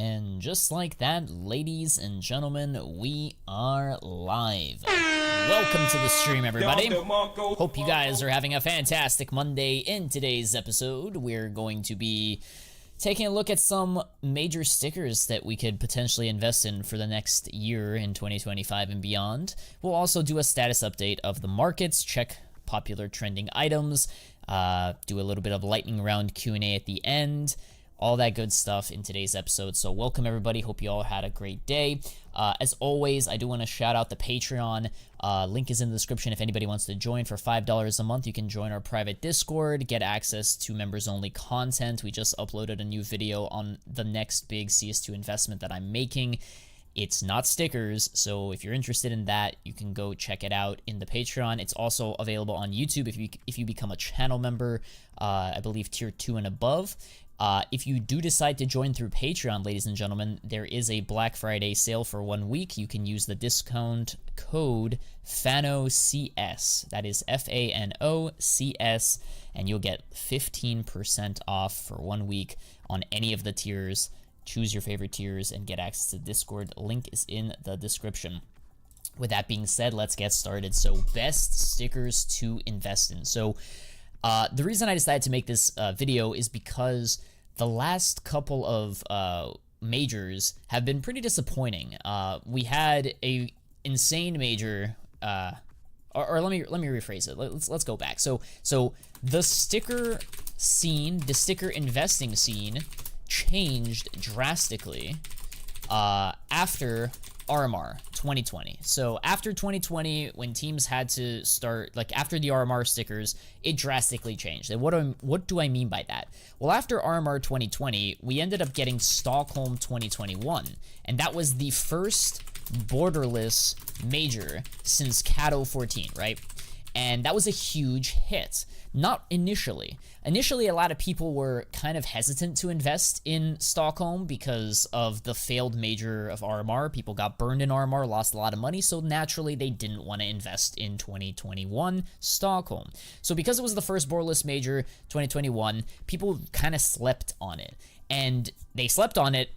And just like that, ladies and gentlemen, we are live. Welcome to the stream, everybody. Hope you guys are having a fantastic Monday. In today's episode, we're going to be taking a look at some major stickers that we could potentially invest in for the next year in 2025 and beyond. We'll also do a status update of the markets, check popular trending items, do a little bit of lightning round Q&A at the end. All that good stuff in today's episode. So welcome everybody. Hope you all had a great day. As always, I do want to shout out the Patreon. Link is in the description if anybody wants to join for $5 a month. You can join our private Discord, get access to members-only content. We just uploaded a new video on the next big CS2 investment that I'm making. It's not stickers, so if you're interested in that, you can go check it out in the Patreon. It's also available on YouTube if you become a channel member, I believe tier 2 and above. If you do decide to join through Patreon, ladies and gentlemen, there is a Black Friday sale for 1 week. You can use the discount code FANOCS. That is FANOCS, and you'll get 15% off for 1 week on any of the tiers. Choose your favorite tiers and get access to Discord. Link is in the description. With that being said, let's get started. So, best stickers to invest in. So, the reason I decided to make this video is because the last couple of majors have been pretty disappointing. We had a insane major, or let me rephrase it. Let's go back. So the sticker scene, the sticker investing scene, changed drastically after RMR 2020. So after 2020, when teams had to start, like after the RMR stickers, it drastically changed. And what do I mean by that? Well, after RMR 2020, we ended up getting Stockholm 2021, and that was the first borderless major since Katowice 14, right? And that was a huge hit. Not initially. Initially, a lot of people were kind of hesitant to invest in Stockholm because of the failed major of RMR. People got burned in RMR, lost a lot of money, so naturally they didn't want to invest in 2021 Stockholm. So because it was the first borderless major, 2021, people kind of slept on it. And they slept on it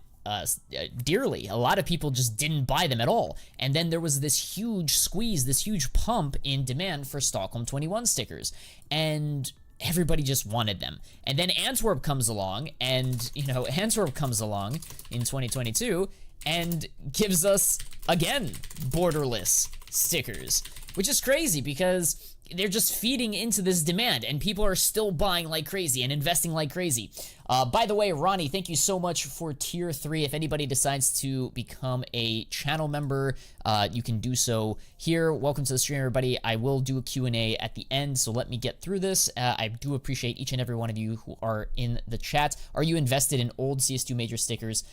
dearly. A lot of people just didn't buy them at all. And then there was this huge squeeze, this huge pump in demand for Stockholm 21 stickers. And everybody just wanted them. And then Antwerp comes along, and, you know, Antwerp comes along in 2022 and gives us, again, borderless stickers, which is crazy because they're just feeding into this demand, and people are still buying like crazy and investing like crazy. By the way, Ronnie, thank you so much for tier 3. If anybody decides to become a channel member, you can do so here. Welcome to the stream, everybody. I will do a Q&A at the end, so let me get through this. I do appreciate each and every one of you who are in the chat. Are you invested in old CS2 major stickers?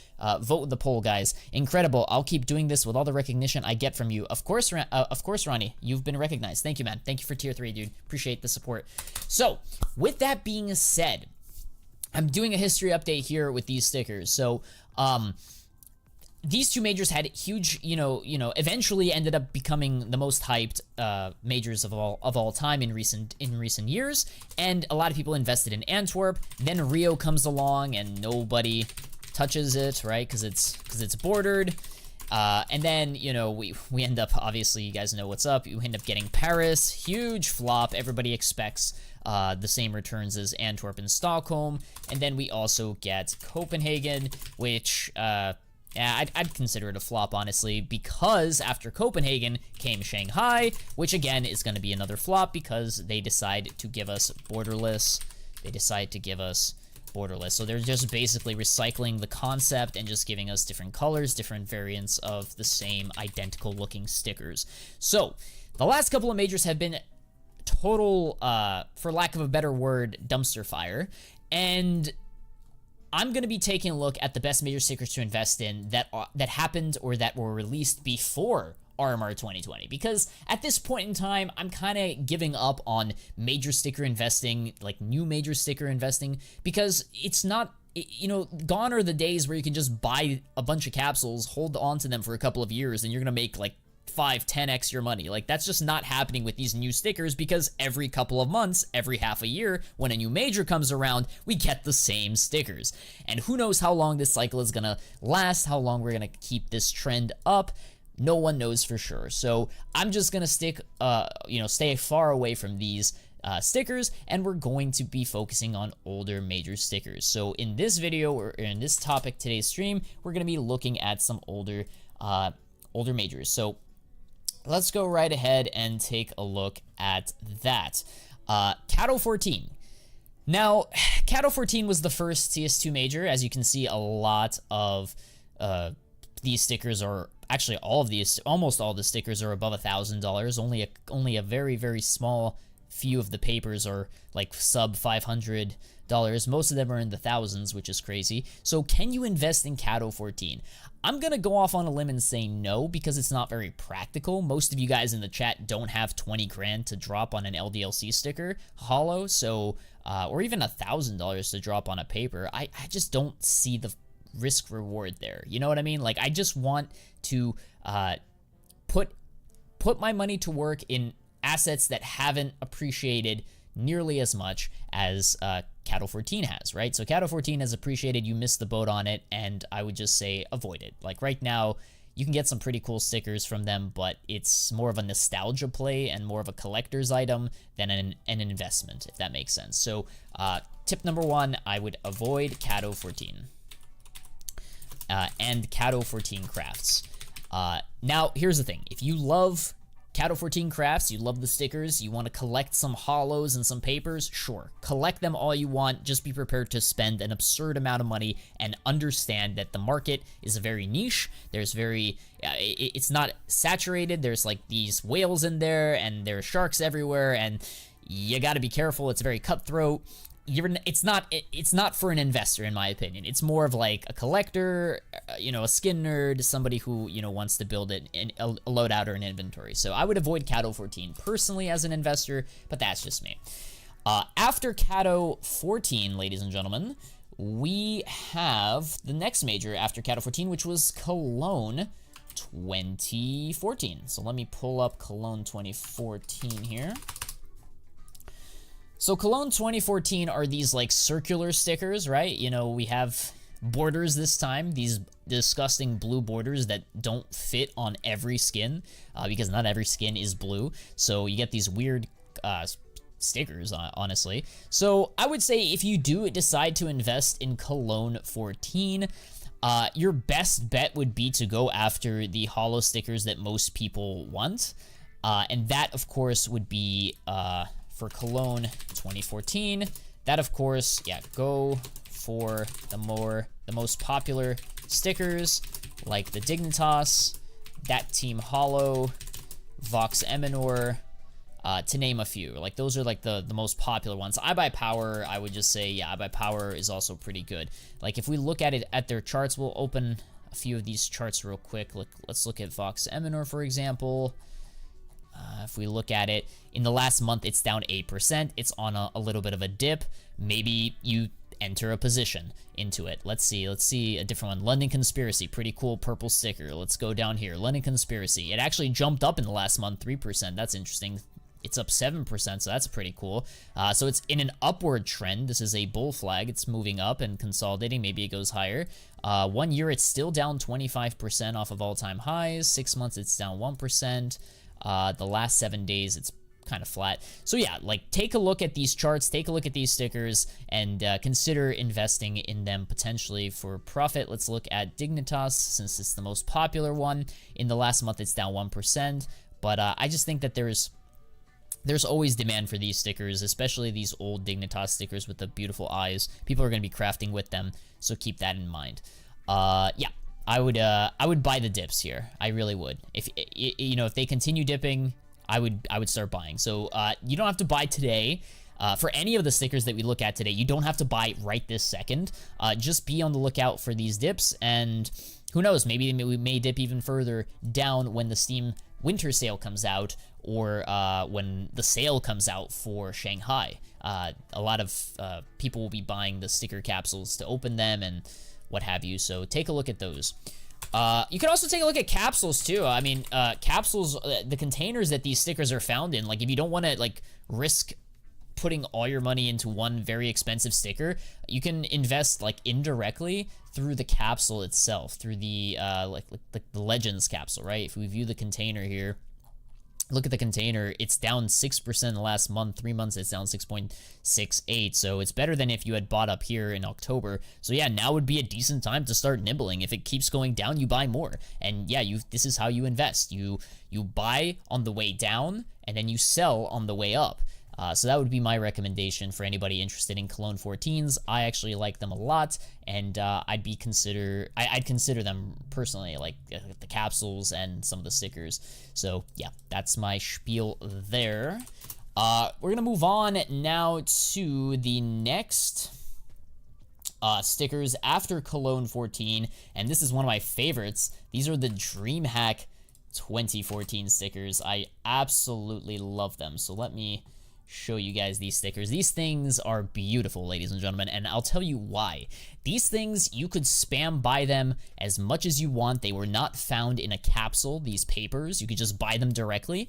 Vote with the poll, guys. Incredible. I'll keep doing this with all the recognition I get from you. Of course, Ronnie, you've been recognized. Thank you, man. Thank you for tier 3, dude. Appreciate the support. So, with that being said, I'm doing a history update here with these stickers. So, these two majors had huge, eventually ended up becoming the most hyped majors of all time in recent years, and a lot of people invested in Antwerp. Then Rio comes along, and nobody touches it, right? Because it's bordered. And then, we end up, obviously, you guys know what's up. You end up getting Paris, huge flop. Everybody expects the same returns as Antwerp and Stockholm. And then we also get Copenhagen, which, I'd consider it a flop, honestly, because after Copenhagen came Shanghai, which, again, is going to be another flop because they decide to give us borderless. So they're just basically recycling the concept and just giving us different colors, different variants of the same identical looking stickers. So the last couple of majors have been total, for lack of a better word, dumpster fire. And I'm going to be taking a look at the best major stickers to invest in that happened or that were released before RMR 2020, because at this point in time, I'm kind of giving up on major sticker investing, like new major sticker investing, because it's not, gone are the days where you can just buy a bunch of capsules, hold on to them for a couple of years, and you're going to make like 10x your money. Like, that's just not happening with these new stickers, because every couple of months, every half a year, when a new major comes around, we get the same stickers. And who knows how long this cycle is gonna last, how long we're gonna keep this trend up. No one knows for sure. So I'm just gonna stay far away from these stickers, and we're going to be focusing on older major stickers. So in this video, or in this topic today's stream, we're gonna be looking at some older majors. So let's go right ahead and take a look at that. Katowice 14. Now, Katowice 14 was the first CS2 major. As you can see, a lot of these stickers are actually almost all the stickers are above $1,000. Only a very, very small few of the papers are like sub $500. Most of them are in the thousands, which is crazy. So can you invest in Katowice 14? I'm gonna go off on a limb and say no, because it's not very practical. Most of you guys in the chat don't have 20 grand to drop on an LDLC sticker holo, so or even $1,000 to drop on a paper. I just don't see the risk reward there. You know what I mean? Like, I just want to put my money to work in assets that haven't appreciated nearly as much as Katowice 14 has, right? So Katowice 14 has appreciated, you missed the boat on it, and I would just say avoid it. Like, right now, you can get some pretty cool stickers from them, but it's more of a nostalgia play and more of a collector's item than an investment, if that makes sense. So tip number one, I would avoid Katowice 14 and Katowice 14 crafts. Now, here's the thing. If you love Katowice 14 crafts, you love the stickers, you want to collect some holos and some papers, sure, collect them all you want. Just be prepared to spend an absurd amount of money and understand that the market is a very niche. There's it's not saturated. There's like these whales in there, and there are sharks everywhere, and you got to be careful. It's very cutthroat. It's not for an investor, in my opinion. It's more of like a collector, a skin nerd, somebody who wants to build a loadout or an inventory. So I would avoid Katowice 14 personally as an investor, but that's just me. After Katowice 14, ladies and gentlemen, we have the next major after Katowice 14, which was Cologne 2014. So let me pull up Cologne 2014 here. So Cologne 2014 are these like circular stickers, right? We have borders this time, these disgusting blue borders that don't fit on every skin, because not every skin is blue. So you get these weird stickers, honestly. So I would say if you do decide to invest in Cologne 14, your best bet would be to go after the holo stickers that most people want. And that, of course, would be for Cologne 2014, that of course, yeah, go for the most popular stickers like the Dignitas, that Team Holo, Vox Eminor, to name a few. Like, those are like the most popular ones. I Buy Power, I would just say, yeah, I Buy Power is also pretty good. Like, if we look at it at their charts, we'll open a few of these charts real quick. Let's look at Vox Eminor, for example. If we look at it, in the last month, it's down 8%. It's on a little bit of a dip. Maybe you enter a position into it. Let's see a different one. London Conspiracy, pretty cool purple sticker. Let's go down here. London Conspiracy. It actually jumped up in the last month, 3%. That's interesting. It's up 7%, so that's pretty cool. So it's in an upward trend. This is a bull flag. It's moving up and consolidating. Maybe it goes higher. 1 year, it's still down 25% off of all-time highs. 6 months, it's down 1%. The last 7 days, it's kind of flat. So yeah, like, take a look at these charts, take a look at these stickers, and consider investing in them potentially for profit. Let's look at Dignitas, since it's the most popular one. In the last month, it's down 1%, but I just think that there's always demand for these stickers, especially these old Dignitas stickers with the beautiful eyes. People are going to be crafting with them, so keep that in mind. Yeah. I would buy the dips here. I really would. If they continue dipping, I would start buying. So you don't have to buy today. For any of the stickers that we look at today, you don't have to buy right this second. Just be on the lookout for these dips, and who knows, maybe we may dip even further down when the Steam winter sale comes out, or when the sale comes out for Shanghai. A lot of people will be buying the sticker capsules to open them and what have you, so take a look at those. You can also take a look at capsules too. I mean, capsules, the containers that these stickers are found in, like if you don't want to like risk putting all your money into one very expensive sticker, you can invest like indirectly through the capsule itself, through the like the Legends capsule, right? If we view the container here, look at the container, it's down 6% in the last month. 3 months, it's down 6.68. So it's better than if you had bought up here in October. So yeah, now would be a decent time to start nibbling. If it keeps going down, you buy more. And yeah, this is how you invest. You buy on the way down, and then you sell on the way up. So that would be my recommendation for anybody interested in Cologne 14s. I actually like them a lot, and I'd consider them personally, like the capsules and some of the stickers. So yeah, that's my spiel there. We're gonna move on now to the next stickers after Cologne 14, and this is one of my favorites. These are the DreamHack 2014 stickers. I absolutely love them. So let me show you guys these stickers. These things are beautiful, ladies and gentlemen, and I'll tell you why. These things, you could spam buy them as much as you want. They were not found in a capsule, these papers. You could just buy them directly.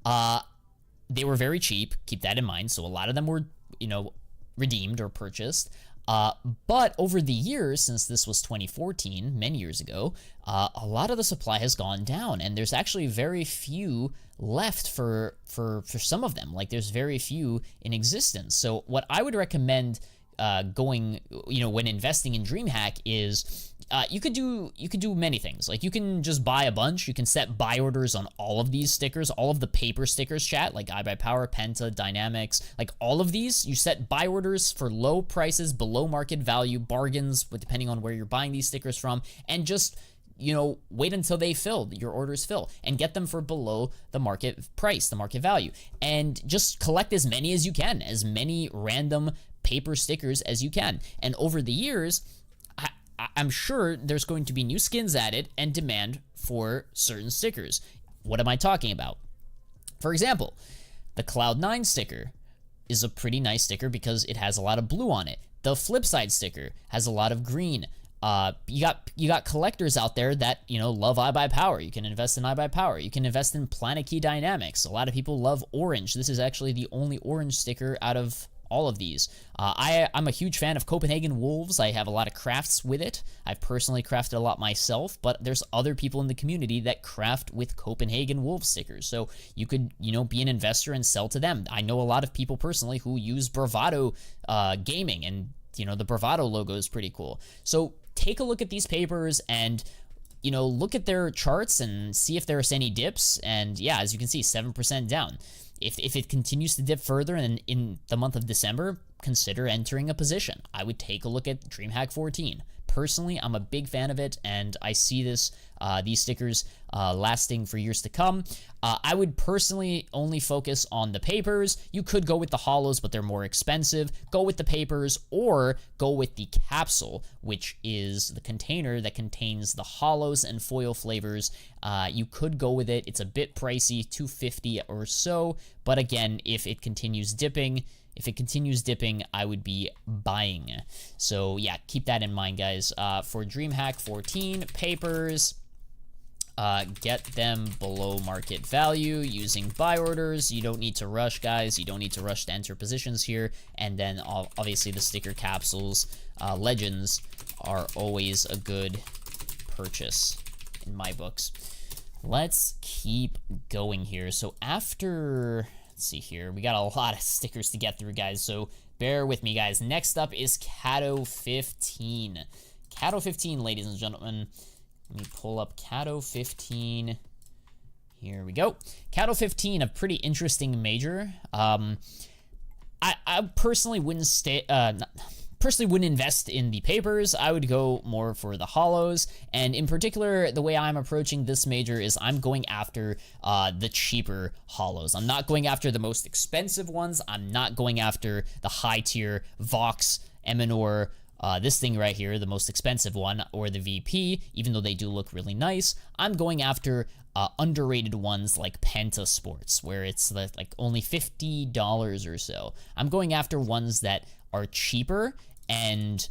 They were very cheap, keep that in mind, so a lot of them were, you know, redeemed or purchased. But over the years, since this was 2014, many years ago, a lot of the supply has gone down, and there's actually very few left for some of them. Like, there's very few in existence. So what I would recommend going, you know, when investing in DreamHack is you could do many things. Like, you can just buy a bunch. You can set buy orders on all of these stickers, all of the paper stickers, chat, like iBuyPower, Penta, Dynamics, like all of these. You set buy orders for low prices, below market value, bargains, depending on where you're buying these stickers from, and just, you know, wait until they fill, your orders fill, and get them for below the market price, the market value, and just collect as many as you can, as many random paper stickers as you can. And over the years, I'm sure there's going to be new skins added and demand for certain stickers. What am I talking about? For example, the Cloud9 sticker is a pretty nice sticker because it has a lot of blue on it. The Flipside sticker has a lot of green. You got collectors out there that, you know, love iBuyPower. You can invest in iBuyPower. You can invest in Planet Key Dynamics. A lot of people love orange. This is actually the only orange sticker out of all of these. I'm a huge fan of Copenhagen Wolves. I have a lot of crafts with it. I've personally crafted a lot myself, but there's other people in the community that craft with Copenhagen Wolves stickers. So you could, you know, be an investor and sell to them. I know a lot of people personally who use Bravado Gaming, and, you know, the Bravado logo is pretty cool. So take a look at these papers and, you know, look at their charts and see if there's any dips. And yeah, as you can see, 7% down. If it continues to dip further in the month of December, consider entering a position. I would take a look at DreamHack 14. Personally, I'm a big fan of it, and I see these stickers lasting for years to come. I would personally only focus on the papers. You could go with the hollows, but they're more expensive. Go with the papers, or go with the capsule, which is the container that contains the hollows and foil flavors. You could go with it. It's a bit pricey, $250 or so, but again, if it continues dipping, I would be buying. So yeah, keep that in mind, guys. For DreamHack 14 papers, get them below market value using buy orders. You don't need to rush, guys. You don't need to rush to enter positions here. And then obviously the sticker capsules, Legends, are always a good purchase in my books. Let's keep going here. So after, let's see here, we got a lot of stickers to get through, guys, so bear with me, guys. Next up is Kato 15. Kato 15, ladies and gentlemen. Let me pull up Kato 15. Here we go. Kato 15, a pretty interesting major. I personally wouldn't invest in the papers. I would go more for the hollows, and in particular, the way I'm approaching this major is I'm going after the cheaper hollows. I'm not going after the most expensive ones. I'm not going after the high tier Vox, Eminor, this thing right here, the most expensive one, or the VP, even though they do look really nice. I'm going after underrated ones like Penta Sports, where it's like only $50 or so. I'm going after ones that are cheaper and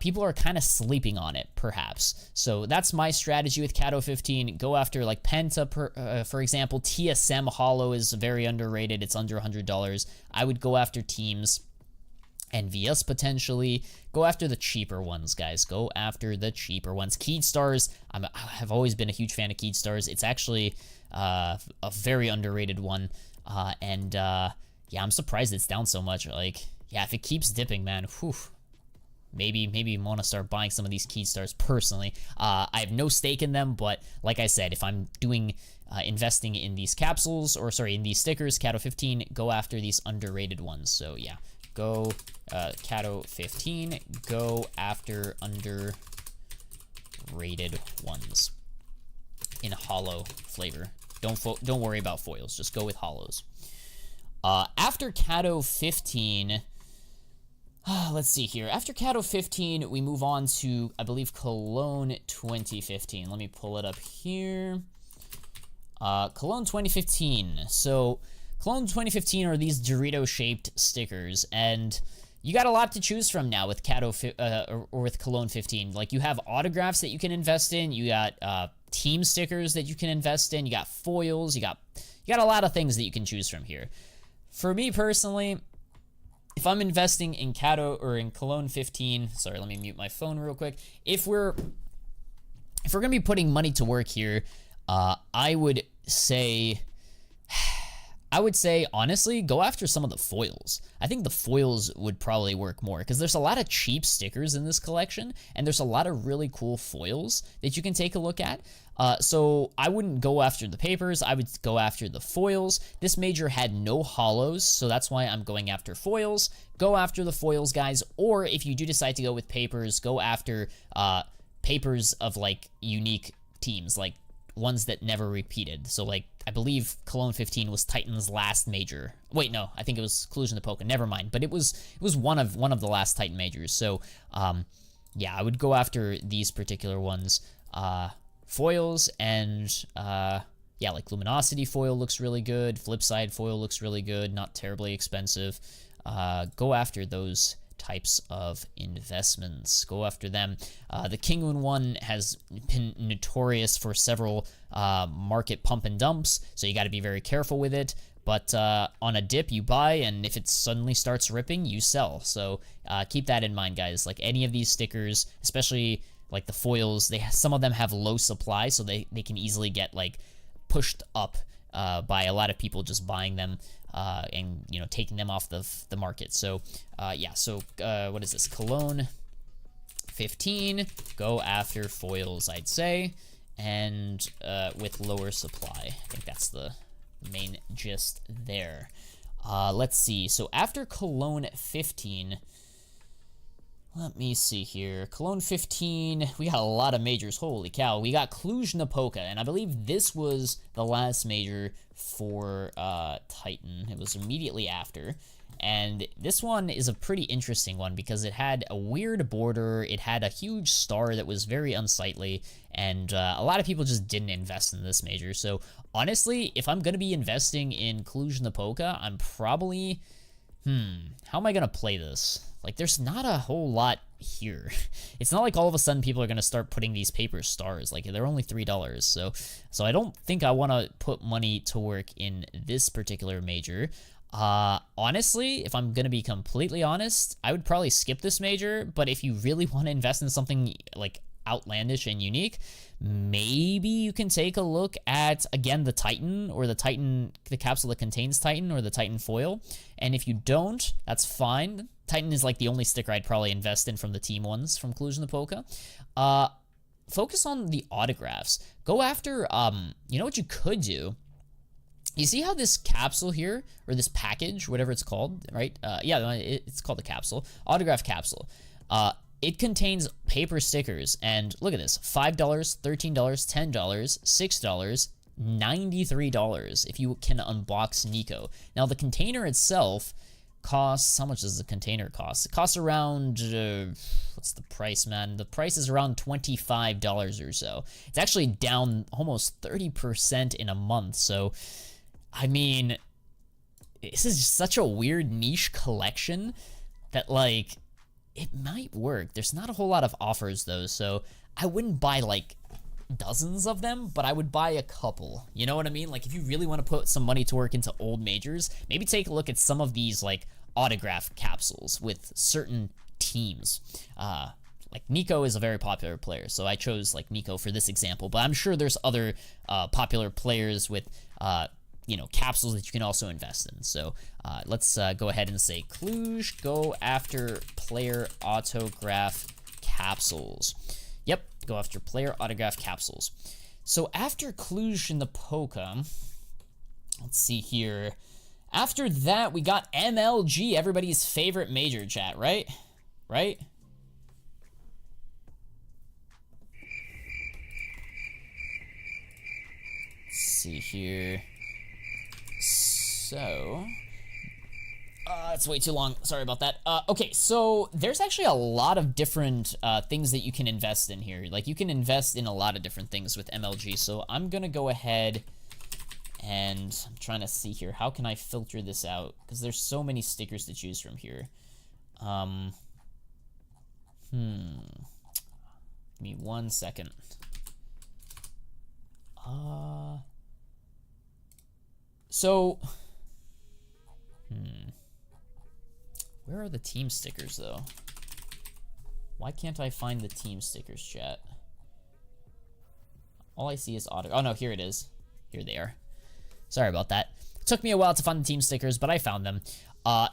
people are kind of sleeping on it, perhaps. So that's my strategy with Kato 15. Go after like Penta, for example. TSM Hollow is very underrated. It's under $100. I would go after teams. NVS potentially. Go after the cheaper ones, guys. Go after the cheaper ones. Keyed Stars, I have always been a huge fan of Keyed Stars. It's actually a very underrated one. Yeah, I'm surprised it's down so much. Like, yeah, if it keeps dipping, man, whew. Maybe want to start buying some of these Keyed Stars personally. I have no stake in them, but like I said, if I'm doing investing in these capsules, or sorry, in these stickers, Kato 15, go after these underrated ones. So yeah, go Kato 15, go after underrated ones in hollow flavor. Don't worry about foils, just go with hollows. After Kato 15, let's see here. After Kato 15, we move on to, I believe, Cologne 2015. Let me pull it up here. Cologne 2015. So, Cologne 2015 are these Dorito-shaped stickers, and you got a lot to choose from now with or with Cologne 15. Like, you have autographs that you can invest in. You got team stickers that you can invest in. You got foils. You got a lot of things that you can choose from here. For me personally, if I'm investing in Kato or in Cologne 15, sorry, let me mute my phone real quick. If we're gonna be putting money to work here, I would say honestly, go after some of the foils. I think the foils would probably work more because there's a lot of cheap stickers in this collection, and there's a lot of really cool foils that you can take a look at. So I wouldn't go after the papers, I would go after the foils. This major had no hollows, so that's why I'm going after foils. Go after the foils, guys, or if you do decide to go with papers, go after papers of like unique teams, like ones that never repeated. So like, I believe Cologne 15 was Titan's last major. Wait, no, I think it was Cluj-Napoca. Never mind. But it was one of the last Titan majors. So yeah, I would go after these particular ones. Foils and yeah, like Luminosity foil looks really good. Flipside foil looks really good. Not terribly expensive. Go after those types of investments. Go after them. The Kingwin one has been notorious for several market pump and dumps, so you got to be very careful with it. But on a dip, you buy, and if it suddenly starts ripping, you sell. So keep that in mind, guys. Like any of these stickers, especially like the foils, some of them have low supply, so they can easily get like pushed up by a lot of people just buying them and taking them off the market. So yeah, so what is this? Cologne 15, go after foils, I'd say, and with lower supply. I think that's the main gist there. Let's see. So after Cologne 15, let me see here. Cologne 15, we got a lot of majors. Holy cow. We got Cluj-Napoca, and I believe this was the last major for Titan. It was immediately after. And this one is a pretty interesting one because it had a weird border, it had a huge star that was very unsightly, and a lot of people just didn't invest in this major. So honestly, if I'm going to be investing in Cluj-Napoca, I'm probably... how am I going to play this? Like, there's not a whole lot here. It's not like all of a sudden people are going to start putting these paper stars. Like, they're only $3. So I don't think I want to put money to work in this particular major. Honestly, if I'm going to be completely honest, I would probably skip this major. But if you really want to invest in something, like, outlandish and unique, maybe you can take a look at, again, the Titan, or the capsule that contains Titan, or the Titan foil. And if you don't, that's fine. Titan is like the only sticker I'd probably invest in from the team ones from Cluj-Napoca. Focus on the autographs. Go after, you know what you could do? You see how this capsule here, or this package, whatever it's called, right? Yeah, it's called a capsule. Autograph capsule. It contains paper stickers, and look at this, $5, $13, $10, $6, $93 if you can unbox Nico. Now, the container itself costs, how much does the container cost? It costs around, what's the price, man? The price is around $25 or so. It's actually down almost 30% in a month, so, I mean, this is just such a weird niche collection that, like, it might work. There's not a whole lot of offers though, so I wouldn't buy like dozens of them, but I would buy a couple. You know what I mean? Like if you really want to put some money to work into old majors, maybe take a look at some of these like autograph capsules with certain teams. Like Nico is a very popular player, so I chose like Nico for this example, but I'm sure there's other popular players with you know, capsules that you can also invest in. So let's go ahead and say Cluj, go after player autograph capsules. Yep, go after player autograph capsules. So after Cluj-Napoca, let's see here. After that, we got MLG, everybody's favorite major, chat, right? Right? Let's see here. So, it's way too long. Sorry about that. Okay, so there's actually a lot of different things that you can invest in here. Like, you can invest in a lot of different things with MLG. So I'm going to go ahead and I'm trying to see here. How can I filter this out? Because there's so many stickers to choose from here. Give me 1 second. So, where are the team stickers, though? Why can't I find the team stickers, chat? All I see is auto. Oh, no, here it is. Here they are. Sorry about that. It took me a while to find the team stickers, but I found them.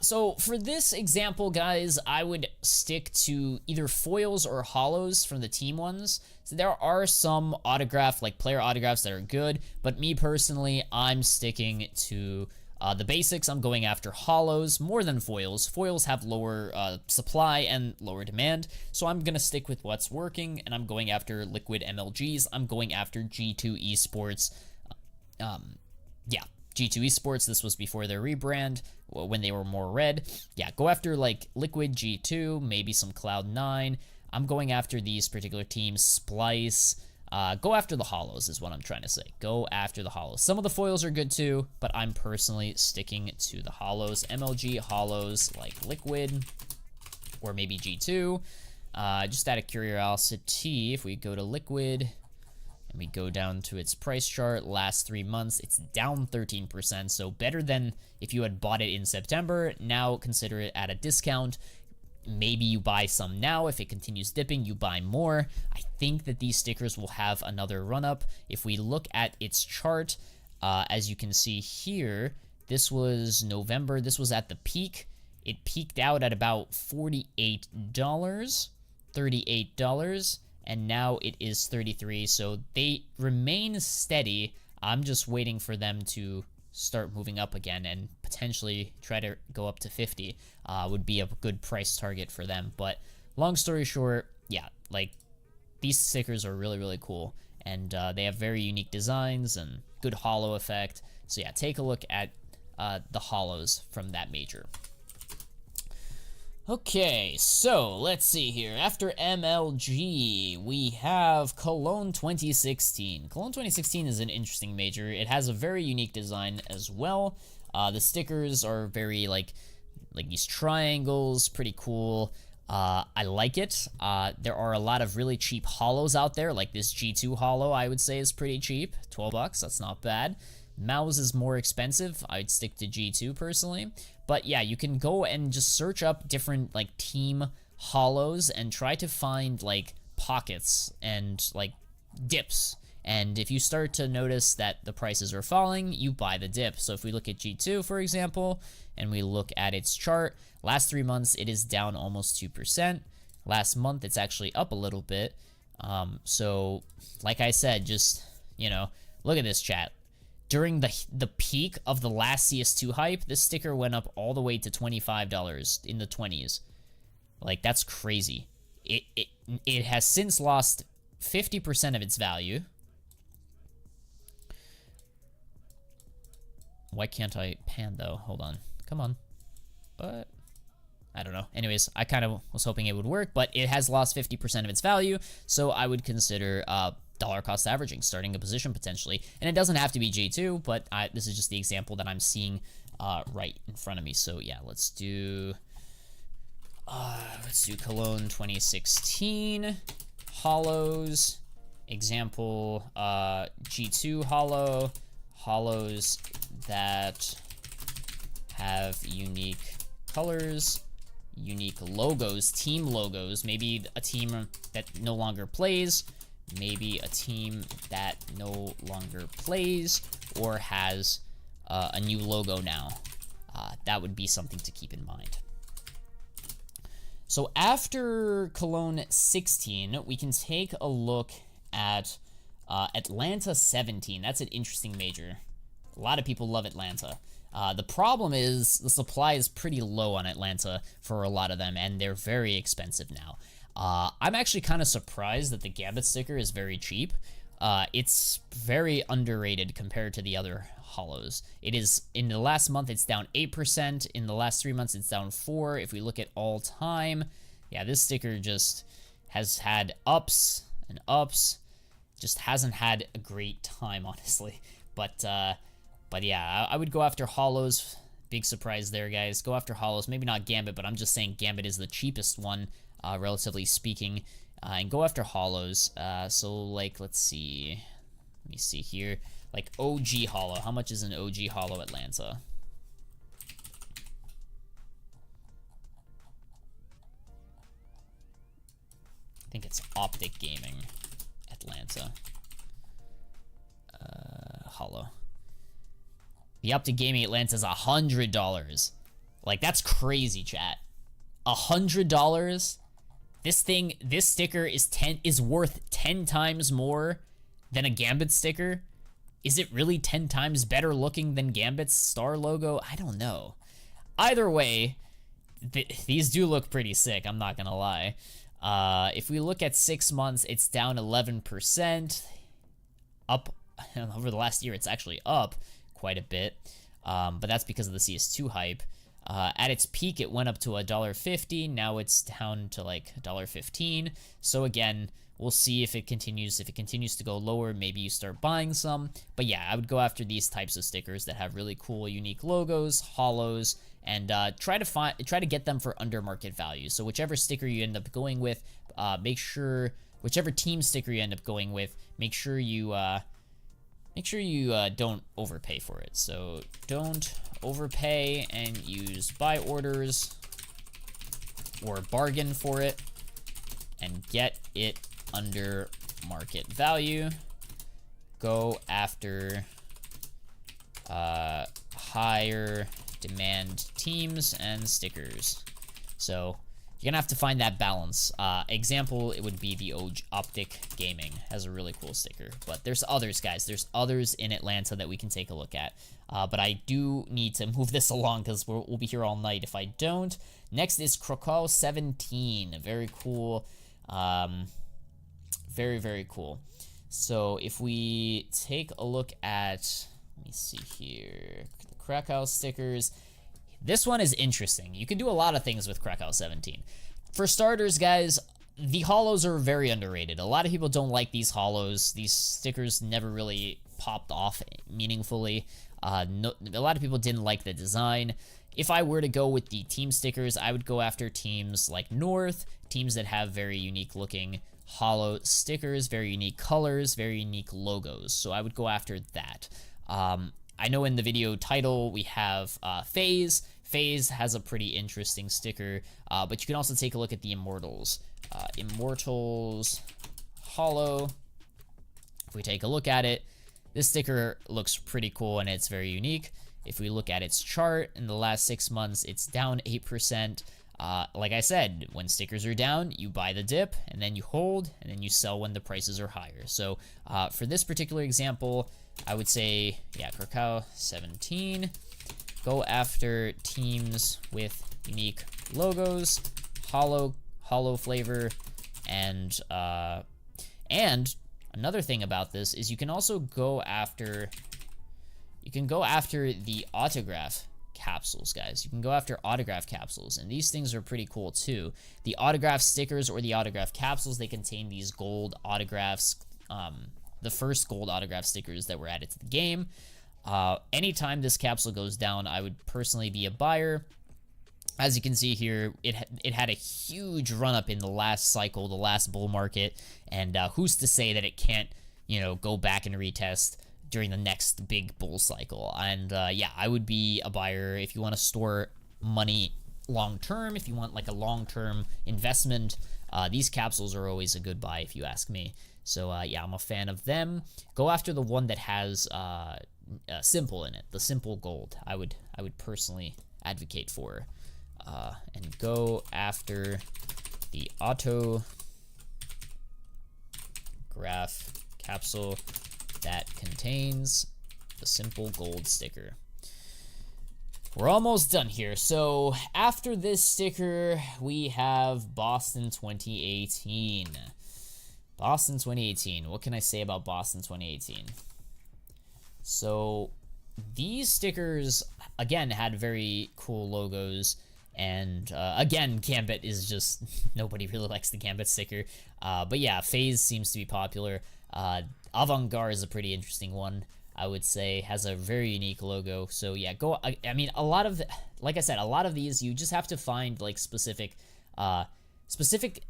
So for this example, guys, I would stick to either foils or holos from the team ones. So there are some autograph, like player autographs that are good, but me personally, I'm sticking to the basics. I'm going after holos more than foils. Foils have lower supply and lower demand, so I'm going to stick with what's working, and I'm going after liquid MLGs. I'm going after G2 Esports. Yeah, G2 Esports, this was before their rebrand, when they were more red. Yeah, go after like Liquid, G2, maybe some Cloud9. I'm going after these particular teams, Splice. Go after the holos is what I'm trying to say. Go after the holos. Some of the foils are good too, but I'm personally sticking to the holos. MLG holos like Liquid or maybe G2. Just out of curiosity, if we go to Liquid and we go down to its price chart, last 3 months, it's down 13%, so better than if you had bought it in September. Now consider it at a discount. Maybe you buy some now. If it continues dipping, you buy more. I think that these stickers will have another run-up. If we look at its chart, as you can see here, this was November. This was at the peak. It peaked out at about $48, $38, and now it is 33, so they remain steady. I'm just waiting for them to start moving up again and potentially try to go up to 50. Would be a good price target for them. But long story short, yeah, like these stickers are really, really cool, and they have very unique designs and good holo effect. So yeah, take a look at the holos from that major. Okay, so let's see here. After MLG, we have Cologne 2016. Cologne 2016 is an interesting major. It has a very unique design as well. The stickers are very like these triangles, pretty cool. I like it. There are a lot of really cheap holos out there, like this G2 holo I would say is pretty cheap. 12 bucks, that's not bad. Mouse is more expensive. I'd stick to G2 personally. But yeah, you can go and just search up different like team holos and try to find like pockets and like dips. And if you start to notice that the prices are falling, you buy the dip. So if we look at G2, for example, and we look at its chart, last 3 months it is down almost 2%. Last month it's actually up a little bit. So like I said, just, you know, look at this, chat. During the peak of the last CS2 hype, this sticker went up all the way to $25 in the 20s. Like, that's crazy. It has since lost 50% of its value. Why can't I pan, though? Hold on. Come on. But I don't know. Anyways, I kind of was hoping it would work, but it has lost 50% of its value, so I would consider dollar cost averaging, starting a position potentially. And it doesn't have to be G2, but this is just the example that I'm seeing right in front of me. So yeah, let's do Let's do Cologne 2016 hollows. Example, G2 hollow, hollows that have unique colors, unique logos, team logos, maybe a team that no longer plays, maybe a team that no longer plays or has a new logo now. That would be something to keep in mind. So after Cologne 16, we can take a look at Atlanta 17. That's an interesting major. A lot of people love Atlanta. The problem is the supply is pretty low on Atlanta for a lot of them, and they're very expensive now. I'm actually kind of surprised that the Gambit sticker is very cheap. It's very underrated compared to the other hollows. It is, in the last month, it's down 8%. In the last 3 months, it's down 4%. If we look at all time, yeah, this sticker just has had ups and ups. Just hasn't had a great time, honestly. But yeah, I would go after hollows. Big surprise there, guys. Go after hollows. Maybe not Gambit, but I'm just saying Gambit is the cheapest one, relatively speaking. And go after hollows. So, like, let's see. Let me see here. Like, OG hollow. How much is an OG hollow Atlanta? I think it's Optic Gaming Atlanta. Hollow. The Optic Gaming Atlanta is $100. Like, that's crazy, chat. $100? This sticker is worth 10 times more than a Gambit sticker. Is it really 10 times better looking than Gambit's star logo? I don't know. Either way, these do look pretty sick, I'm not gonna lie. If we look at 6 months, it's down 11%. Up, over the last year, it's actually up quite a bit. But that's because of the CS2 hype. At its peak, it went up to $1.50. Now it's down to like $1.15. So again, we'll see if it continues. If it continues to go lower, maybe you start buying some. But yeah, I would go after these types of stickers that have really cool, unique logos, hollows, and try to get them for under market value. So whichever sticker you end up going with, make sure whichever team sticker you end up going with, make sure you don't overpay for it. So don't overpay and use buy orders or bargain for it and get it under market value. Go after higher demand teams and stickers. So you're gonna have to find that balance. Example, it would be the Optic Gaming has a really cool sticker, but there's others, guys. There's others in Atlanta that we can take a look at. But I do need to move this along because we'll be here all night if I don't. Next is Krakow 17. Very cool. Very, very cool. So if we take a look at, let me see here, the Krakow stickers. This one is interesting. You can do a lot of things with Krakow 17. For starters, guys, the hollows are very underrated. A lot of people don't like these hollows. These stickers never really popped off meaningfully. A lot of people didn't like the design. If I were to go with the team stickers, I would go after teams like North, teams that have very unique looking hollow stickers, very unique colors, very unique logos. So I would go after that. I know in the video title we have FaZe. FaZe has a pretty interesting sticker, but you can also take a look at the Immortals. Immortals hollow. If we take a look at it, this sticker looks pretty cool and it's very unique. If we look at its chart, in the last 6 months, it's down 8%. Like I said, when stickers are down, you buy the dip, and then you hold, and then you sell when the prices are higher. So for this particular example, I would say, yeah, Krakow 17. Go after teams with unique logos, hollow flavor, and another thing about this is you can also go after the autograph capsules, guys. You can go after autograph capsules, and these things are pretty cool too. The autograph stickers or the autograph capsules, they contain these gold autographs, the first gold autograph stickers that were added to the game. Anytime this capsule goes down, I would personally be a buyer. As you can see here, it had a huge run up in the last cycle, the last bull market, and who's to say that it can't, you know, go back and retest during the next big bull cycle. And yeah, I would be a buyer if you want to store money long term, if you want like a long term investment. These capsules are always a good buy if you ask me. So yeah, I'm a fan of them. Go after the one that has simple in it, the simple gold. I would personally advocate for. And go after the auto graph capsule that contains the simple gold sticker. We're almost done here. So after this sticker, we have Boston 2018. Boston 2018. What can I say about Boston 2018? So these stickers, again, had very cool logos. And again, Gambit is just, nobody really likes the Gambit sticker. But yeah, FaZe seems to be popular. Avant-Garde is a pretty interesting one, I would say. Has a very unique logo. So yeah, I mean, a lot of, like I said, a lot of these, you just have to find like specific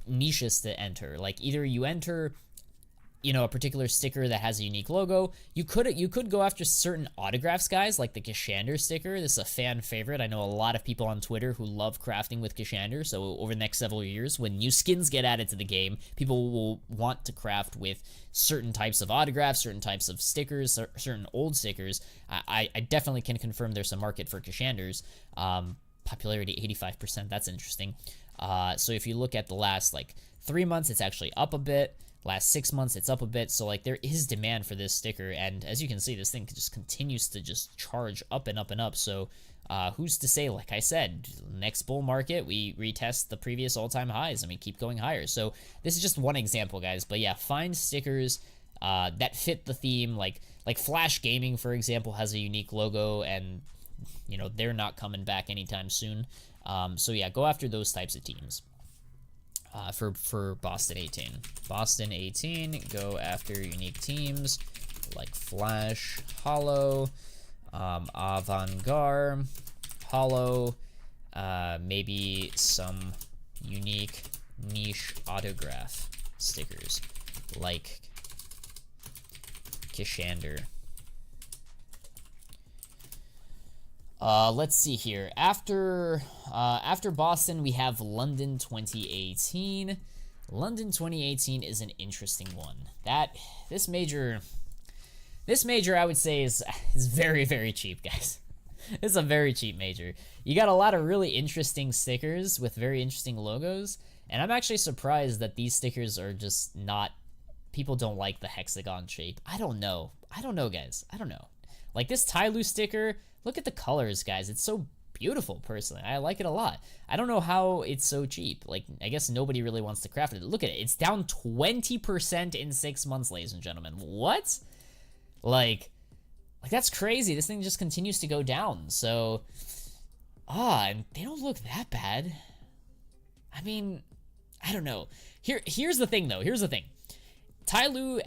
niches to enter. Like either you enter, you know, a particular sticker that has a unique logo. You could go after certain autographs, guys, like the Kashander sticker. This is a fan favorite. I know a lot of people on Twitter who love crafting with Kashander. So over the next several years, when new skins get added to the game, people will want to craft with certain types of autographs, certain types of stickers, certain old stickers. I definitely can confirm there's a market for Kashanders. Popularity 85%. That's interesting. So if you look at the last like 3 months, it's actually up a bit. Last 6 months, it's up a bit. So like there is demand for this sticker, and as you can see, this thing just continues to just charge up and up and up. So who's to say, like I said, next bull market we retest the previous all-time highs and we keep going higher. So this is just one example, guys. But yeah, find stickers that fit the theme. Like Flash Gaming, for example, has a unique logo, and you know they're not coming back anytime soon. So yeah, go after those types of teams. For Boston 18. Boston 18, go after unique teams like Flash, Hollow, Avant-Garde, Hollow, maybe some unique niche autograph stickers like Kashander. Let's see here. After Boston, we have London 2018. London 2018 is an interesting one. This major I would say is very, very cheap, guys. It's a very cheap major. You got a lot of really interesting stickers with very interesting logos, and I'm actually surprised that these stickers are just not. People don't like the hexagon shape. I don't know, guys. I don't know. Like this Tyloo sticker. Look at the colors, guys. It's so beautiful, personally. I like it a lot. I don't know how it's so cheap. Like, I guess nobody really wants to craft it. Look at it. It's down 20% in 6 months, ladies and gentlemen. What? Like that's crazy. This thing just continues to go down. So, and they don't look that bad. I mean, I don't know. Here's the thing, though. Here's the thing. Tyloo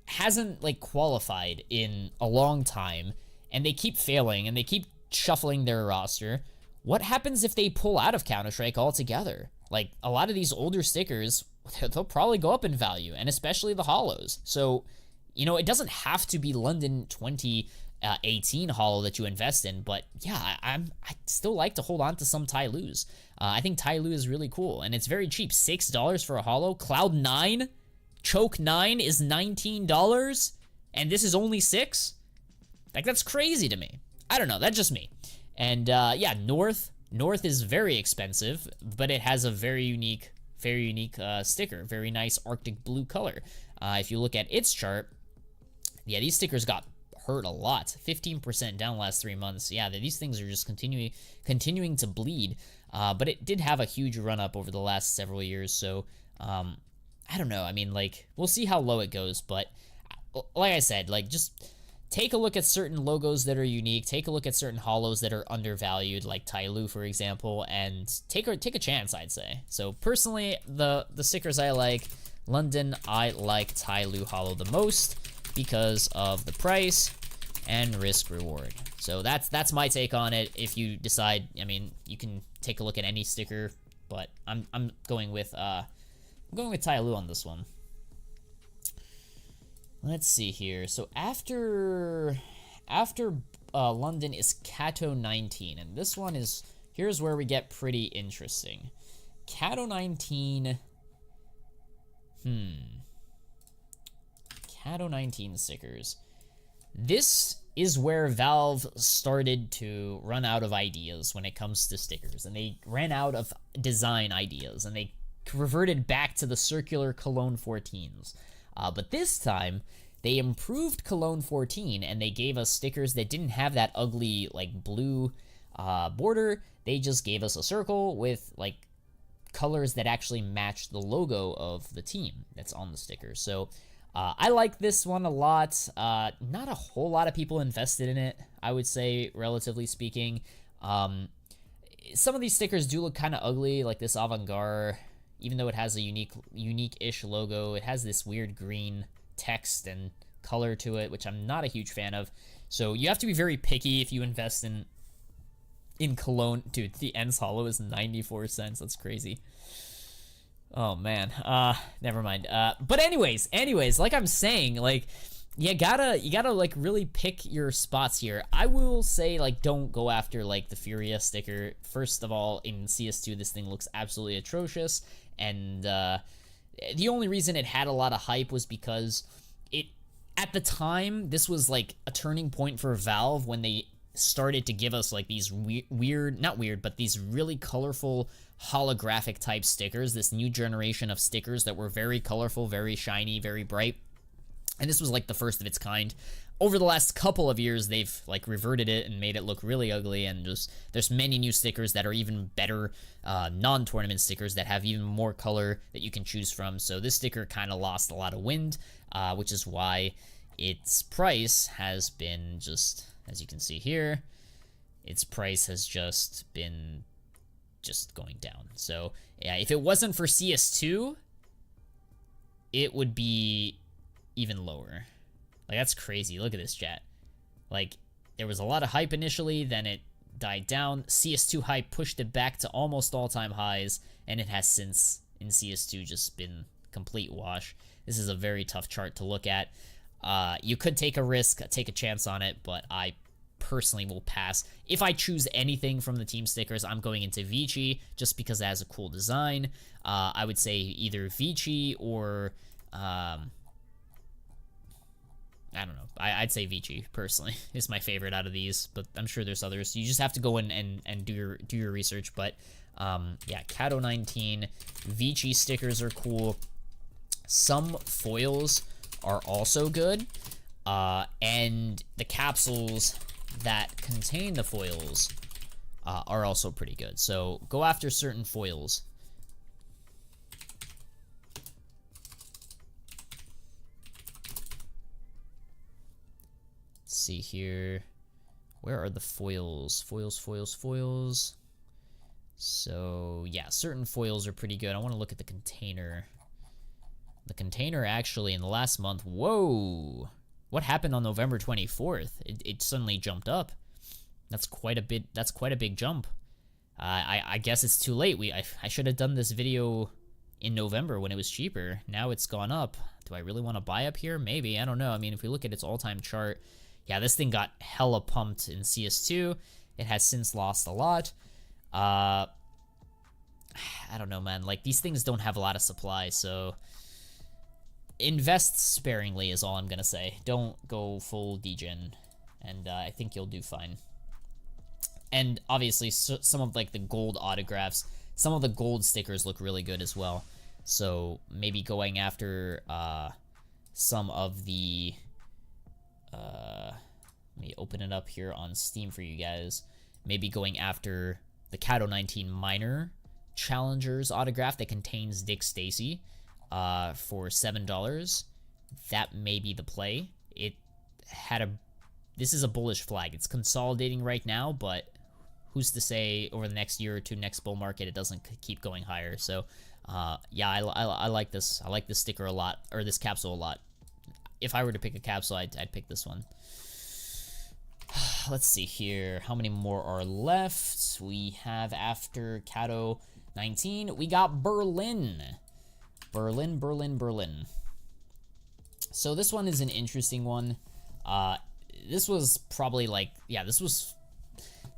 hasn't, like, qualified in a long time, and they keep failing, and they keep shuffling their roster. What happens if they pull out of Counter-Strike altogether? Like, a lot of these older stickers, they'll probably go up in value, and especially the hollows. So, you know, it doesn't have to be London 2018 hollow that you invest in, but yeah, I still like to hold on to some Tyloos. I think Tyloo is really cool, and it's very cheap. $6 for a hollow. Cloud9, Choke 9 is $19, and this is only $6? Like, that's crazy to me. I don't know, that's just me. And yeah, North is very expensive, but it has a very unique sticker. Very nice Arctic blue color. If you look at its chart, yeah, these stickers got hurt a lot. 15% down the last 3 months. Yeah, these things are just continuing to bleed. But it did have a huge run up over the last several years. So I don't know. I mean, like, we'll see how low it goes. But like I said, like, just take a look at certain logos that are unique. Take a look at certain hollows that are undervalued, like Tyloo, for example, and take a chance, I'd say. So personally, the stickers I like, London, I like Tyloo hollow the most because of the price and risk reward. So that's my take on it. If you decide, I mean, you can take a look at any sticker, but I'm going with Tyloo on this one. Let's see here. So after London is Kato 19, and this one is, here's where we get pretty interesting. Kato 19, Kato 19 stickers. This is where Valve started to run out of ideas when it comes to stickers, and they ran out of design ideas, and they reverted back to the circular Cologne 14s. But this time, they improved Cologne 14, and they gave us stickers that didn't have that ugly, like, blue border. They just gave us a circle with, like, colors that actually match the logo of the team that's on the sticker. So I like this one a lot. Not a whole lot of people invested in it, I would say, relatively speaking. Some of these stickers do look kind of ugly, like this Avant-Garde. Even though it has a unique-ish logo, it has this weird green text and color to it, which I'm not a huge fan of. So you have to be very picky if you invest in Cologne. Dude, the Ends Hollow is 94 cents. That's crazy. Oh, man. Never mind. But anyways, like I'm saying, like, you gotta like really pick your spots here. I will say, like, don't go after like the Furia sticker. First of all, in CS2 this thing looks absolutely atrocious, and the only reason it had a lot of hype was because at the time, this was like a turning point for Valve when they started to give us like these but these really colorful holographic type stickers, this new generation of stickers that were very colorful, very shiny, very bright. And this was like the first of its kind. Over the last couple of years, they've like reverted it and made it look really ugly, and just there's many new stickers that are even better, non-tournament stickers that have even more color that you can choose from. So this sticker kind of lost a lot of wind, which is why its price has been just, as you can see here, its price has just been going down. So yeah, if it wasn't for CS2, it would be even lower. Like, that's crazy. Look at this, chat. Like, there was a lot of hype initially, then it died down. CS2 hype pushed it back to almost all-time highs, and it has since, in CS2, just been complete wash. This is a very tough chart to look at. You could take a risk, take a chance on it, but I personally will pass. If I choose anything from the team stickers, I'm going into Vici, just because it has a cool design. I would say either Vici or I don't know. I'd say Vici, personally, is my favorite out of these, but I'm sure there's others. You just have to go in and do your research. But yeah, Kato 19, Vici stickers are cool. Some foils are also good, and the capsules that contain the foils are also pretty good. So go after certain foils. See here, where are the foils? Foils. So yeah, certain foils are pretty good. I want to look at the container. The container actually in the last month, whoa, what happened on November 24th? It suddenly jumped up. That's quite a big jump. I guess it's too late. I should have done this video in November when it was cheaper. Now it's gone up. Do I really want to buy up here? Maybe, I don't know. I mean, if we look at its all-time chart, yeah, this thing got hella pumped in CS2. It has since lost a lot. I don't know, man. Like, these things don't have a lot of supply, so invest sparingly is all I'm gonna say. Don't go full degen, and I think you'll do fine. And obviously, some of like the gold autographs, some of the gold stickers look really good as well. So maybe going after some of the let me open it up here on Steam for you guys. Maybe going after the Kato 19 Minor Challengers autograph that contains Dick Stacy for $7. That may be the play. It had this is a bullish flag. It's consolidating right now, but who's to say over the next year or two, next bull market, it doesn't keep going higher. So yeah, I like this. I like this sticker a lot, or this capsule a lot. If I were to pick a capsule, I'd pick this one. let's see here. How many more are left? We have, after Katowice 19, we got Berlin. Berlin. So this one is an interesting one. This was probably like, yeah, this was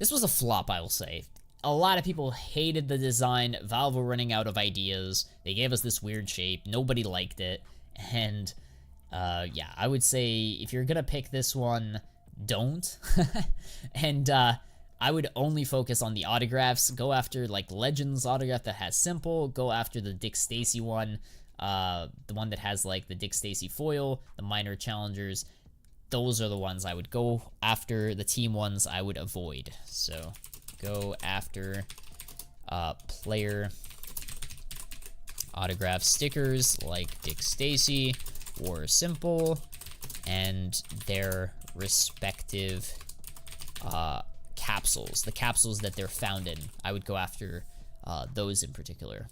a flop, I will say. A lot of people hated the design. Valve were running out of ideas. They gave us this weird shape. Nobody liked it. And yeah, I would say if you're gonna pick this one, don't. And I would only focus on the autographs. Go after like Legends autograph that has simple. Go after the Dick Stacy one, the one that has like the Dick Stacy foil, the minor challengers. Those are the ones I would go after. The team ones I would avoid. So go after player autograph stickers like Dick Stacy or Simple and their respective capsules, the capsules that they're found in. I would go after those in particular.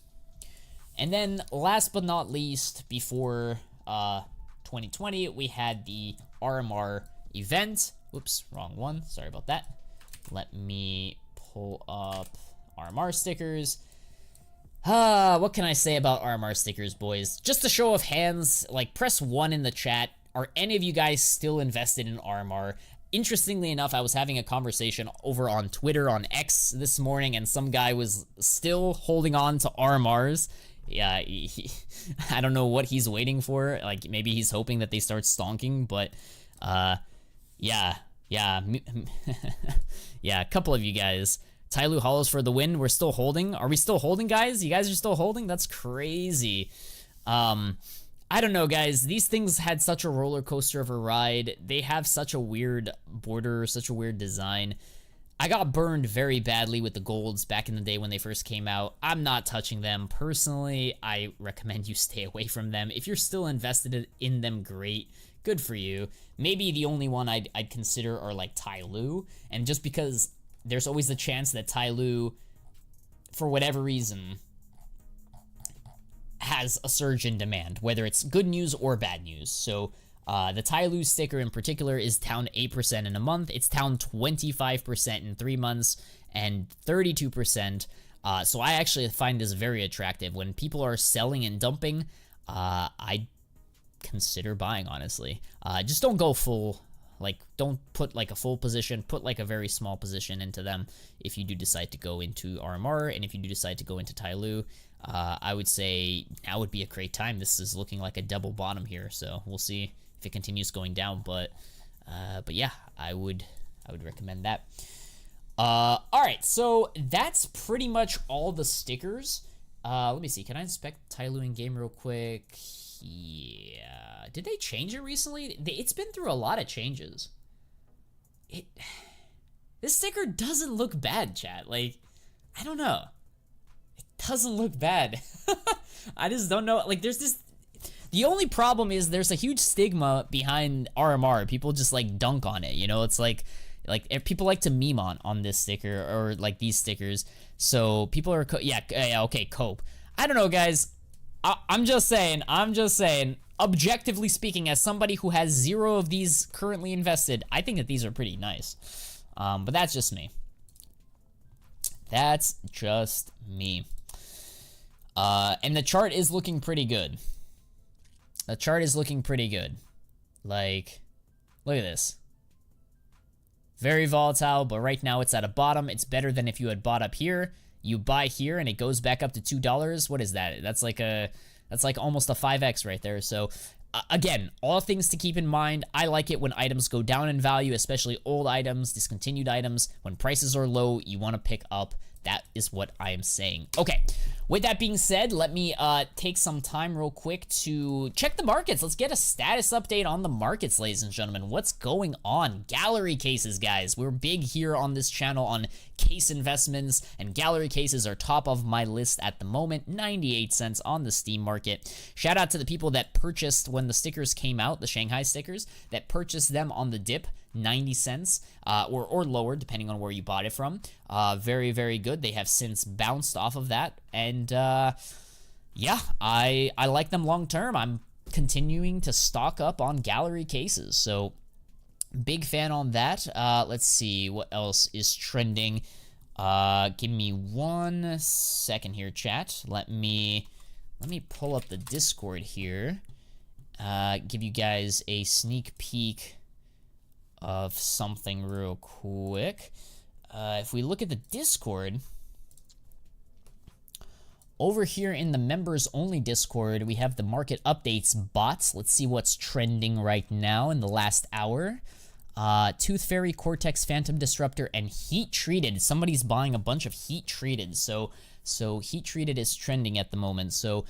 And then last but not least, before 2020, we had the RMR event. Whoops, wrong one. Sorry about that. Let me pull up RMR stickers. What can I say about RMR stickers, boys? Just a show of hands, like, press 1 in the chat. Are any of you guys still invested in RMR? Interestingly enough, I was having a conversation over on Twitter, on X this morning, and some guy was still holding on to RMRs. Yeah, I don't know what he's waiting for. Like, maybe he's hoping that they start stonking, but, yeah, yeah, a couple of you guys. Tyloo Hollows for the win. We're still holding. Are we still holding, guys? You guys are still holding? That's crazy. I don't know, guys. These things had such a roller coaster of a ride. They have such a weird border, such a weird design. I got burned very badly with the golds back in the day when they first came out. I'm not touching them. Personally, I recommend you stay away from them. If you're still invested in them, great. Good for you. Maybe the only one I'd consider are like Tyloo. And just because there's always the chance that Tyloo, for whatever reason, has a surge in demand, whether it's good news or bad news. So the Tyloo sticker in particular is down 8% in a month. It's down 25% in 3 months and 32%. So I actually find this very attractive. When people are selling and dumping, I consider buying, honestly. Just don't go full. Like, don't put like a full position, put like a very small position into them if you do decide to go into RMR, and if you do decide to go into Tyloo, I would say now would be a great time. This is looking like a double bottom here, so we'll see if it continues going down, but yeah, I would recommend that. All right, so that's pretty much all the stickers. Let me see, can I inspect Tyloo in game real quick? Yeah, did they change it recently? It's been through a lot of changes. This sticker doesn't look bad, chat. Like, I don't know. It doesn't look bad. I just don't know. Like, there's this. The only problem is there's a huge stigma behind RMR. People just like dunk on it. You know, it's like if people like to meme on this sticker or like these stickers. So people are yeah, okay, cope. I don't know, guys. I'm just saying, objectively speaking, as somebody who has 0 of these currently invested, I think that these are pretty nice. But that's just me. That's just me. And the chart is looking pretty good. The chart is looking pretty good. Like, look at this. Very volatile, but right now it's at a bottom. It's better than if you had bought up here. You buy here and it goes back up to $2. What is that? That's like almost a 5x right there. So again, all things to keep in mind. I like it when items go down in value, especially old items, discontinued items. When prices are low, you want to pick up. That is what I am saying. Okay, with that being said, let me take some time real quick to check the markets. Let's get a status update on the markets, ladies and gentlemen. What's going on? Gallery cases, guys. We're big here on this channel on case investments, and gallery cases are top of my list at the moment. 98 cents on the Steam market. Shout out to the people that purchased when the stickers came out, the Shanghai stickers, that purchased them on the dip. 90 cents or lower, depending on where you bought it from. Very, very good. They have since bounced off of that, and yeah, I like them long term. I'm continuing to stock up on gallery cases, so Big fan on that. Let's see what else is trending. Give me 1 second here, chat. Let me pull up the Discord here. Give you guys a sneak peek of something real quick. If we look at the Discord, over here in the members only Discord, we have the market updates bots. Let's see what's trending right now in the last hour. Tooth Fairy, Cortex, Phantom Disruptor, and Heat Treated. Somebody's buying a bunch of Heat Treated, so Heat Treated is trending at the moment. So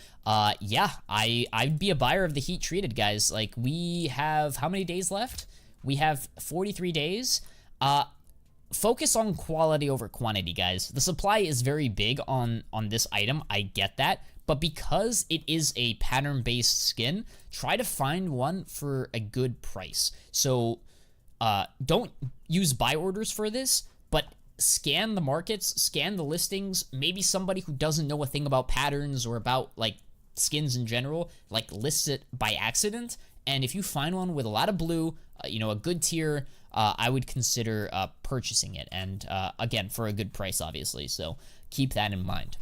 yeah, I'd be a buyer of the Heat Treated, guys. Like, we have how many days left? We have 43 days. Focus on quality over quantity, guys. The supply is very big on this item. I get that. But because it is a pattern-based skin, try to find one for a good price. So don't use buy orders for this, but scan the markets, scan the listings. Maybe somebody who doesn't know a thing about patterns or about, like, skins in general, like, lists it by accident. And if you find one with a lot of blue, you know, a good tier, I would consider purchasing it. And again, for a good price, obviously. So keep that in mind.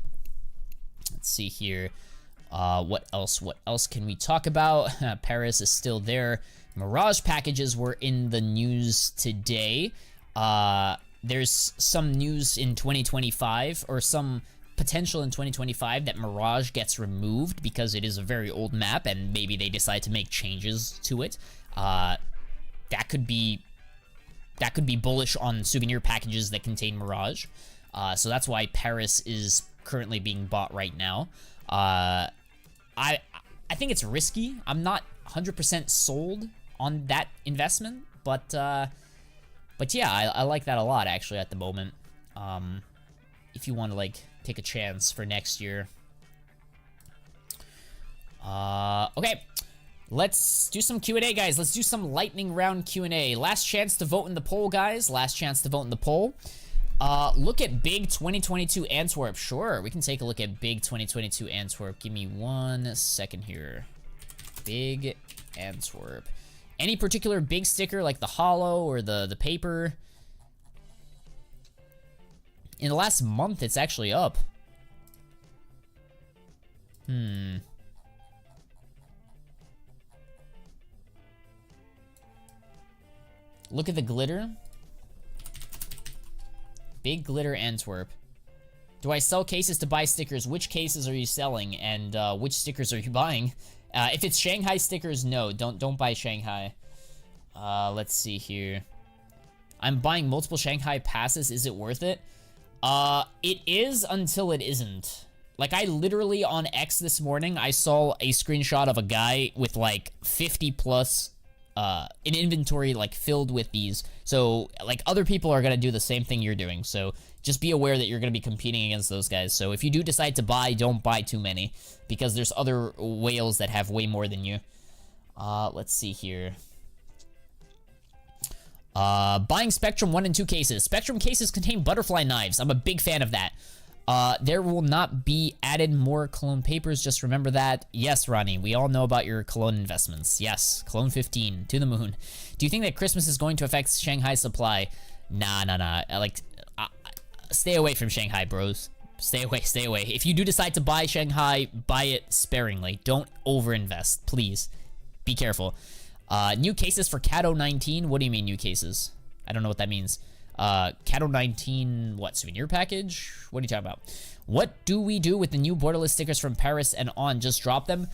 Let's see here. What else? What else can we talk about? Paris is still there. Mirage packages were in the news today. There's some news in 2025, or some potential in 2025, that Mirage gets removed because it is a very old map and maybe they decide to make changes to it. That could be bullish on souvenir packages that contain Mirage. So that's why Paris is currently being bought right now. I think it's risky. I'm not 100% sold on that investment, but yeah, I like that a lot actually at the moment. If you want to, like, take a chance for next year. Okay. Let's do some Q&A, guys. Let's do some lightning round Q&A. Last chance to vote in the poll, guys. Last chance to vote in the poll. Look at Big 2022 Antwerp. Sure, we can take a look at Big 2022 Antwerp. Give me 1 second here. Big Antwerp. Any particular big sticker, like the hollow or the paper? In the last month, it's actually up. Look at the glitter. Big glitter Antwerp. Do I sell cases to buy stickers? Which cases are you selling, and which stickers are you buying? If it's Shanghai stickers, no, don't buy Shanghai. Let's see here. I'm buying multiple Shanghai passes. Is it worth it? It is until it isn't. Like, I literally on X this morning, I saw a screenshot of a guy with like 50 plus an inventory like filled with these. So like, other people are gonna do the same thing you're doing. So just be aware that you're gonna be competing against those guys. So if you do decide to buy, don't buy too many, because there's other whales that have way more than you. Let's see here. Buying Spectrum 1 and 2 cases. Spectrum cases contain butterfly knives. I'm a big fan of that. There will not be added more Cologne papers. Just remember that. Yes, Ronnie, we all know about your Cologne investments. Yes, Cologne 15, to the moon. Do you think that Christmas is going to affect Shanghai supply? Nah. Like, stay away from Shanghai, bros. Stay away. If you do decide to buy Shanghai, buy it sparingly. Don't overinvest, please. Be careful. New cases for Kato 19. What do you mean new cases? I don't know what that means. Kato 19, what, souvenir package? What are you talking about? What do we do with the new borderless stickers from Paris and on? Just drop them?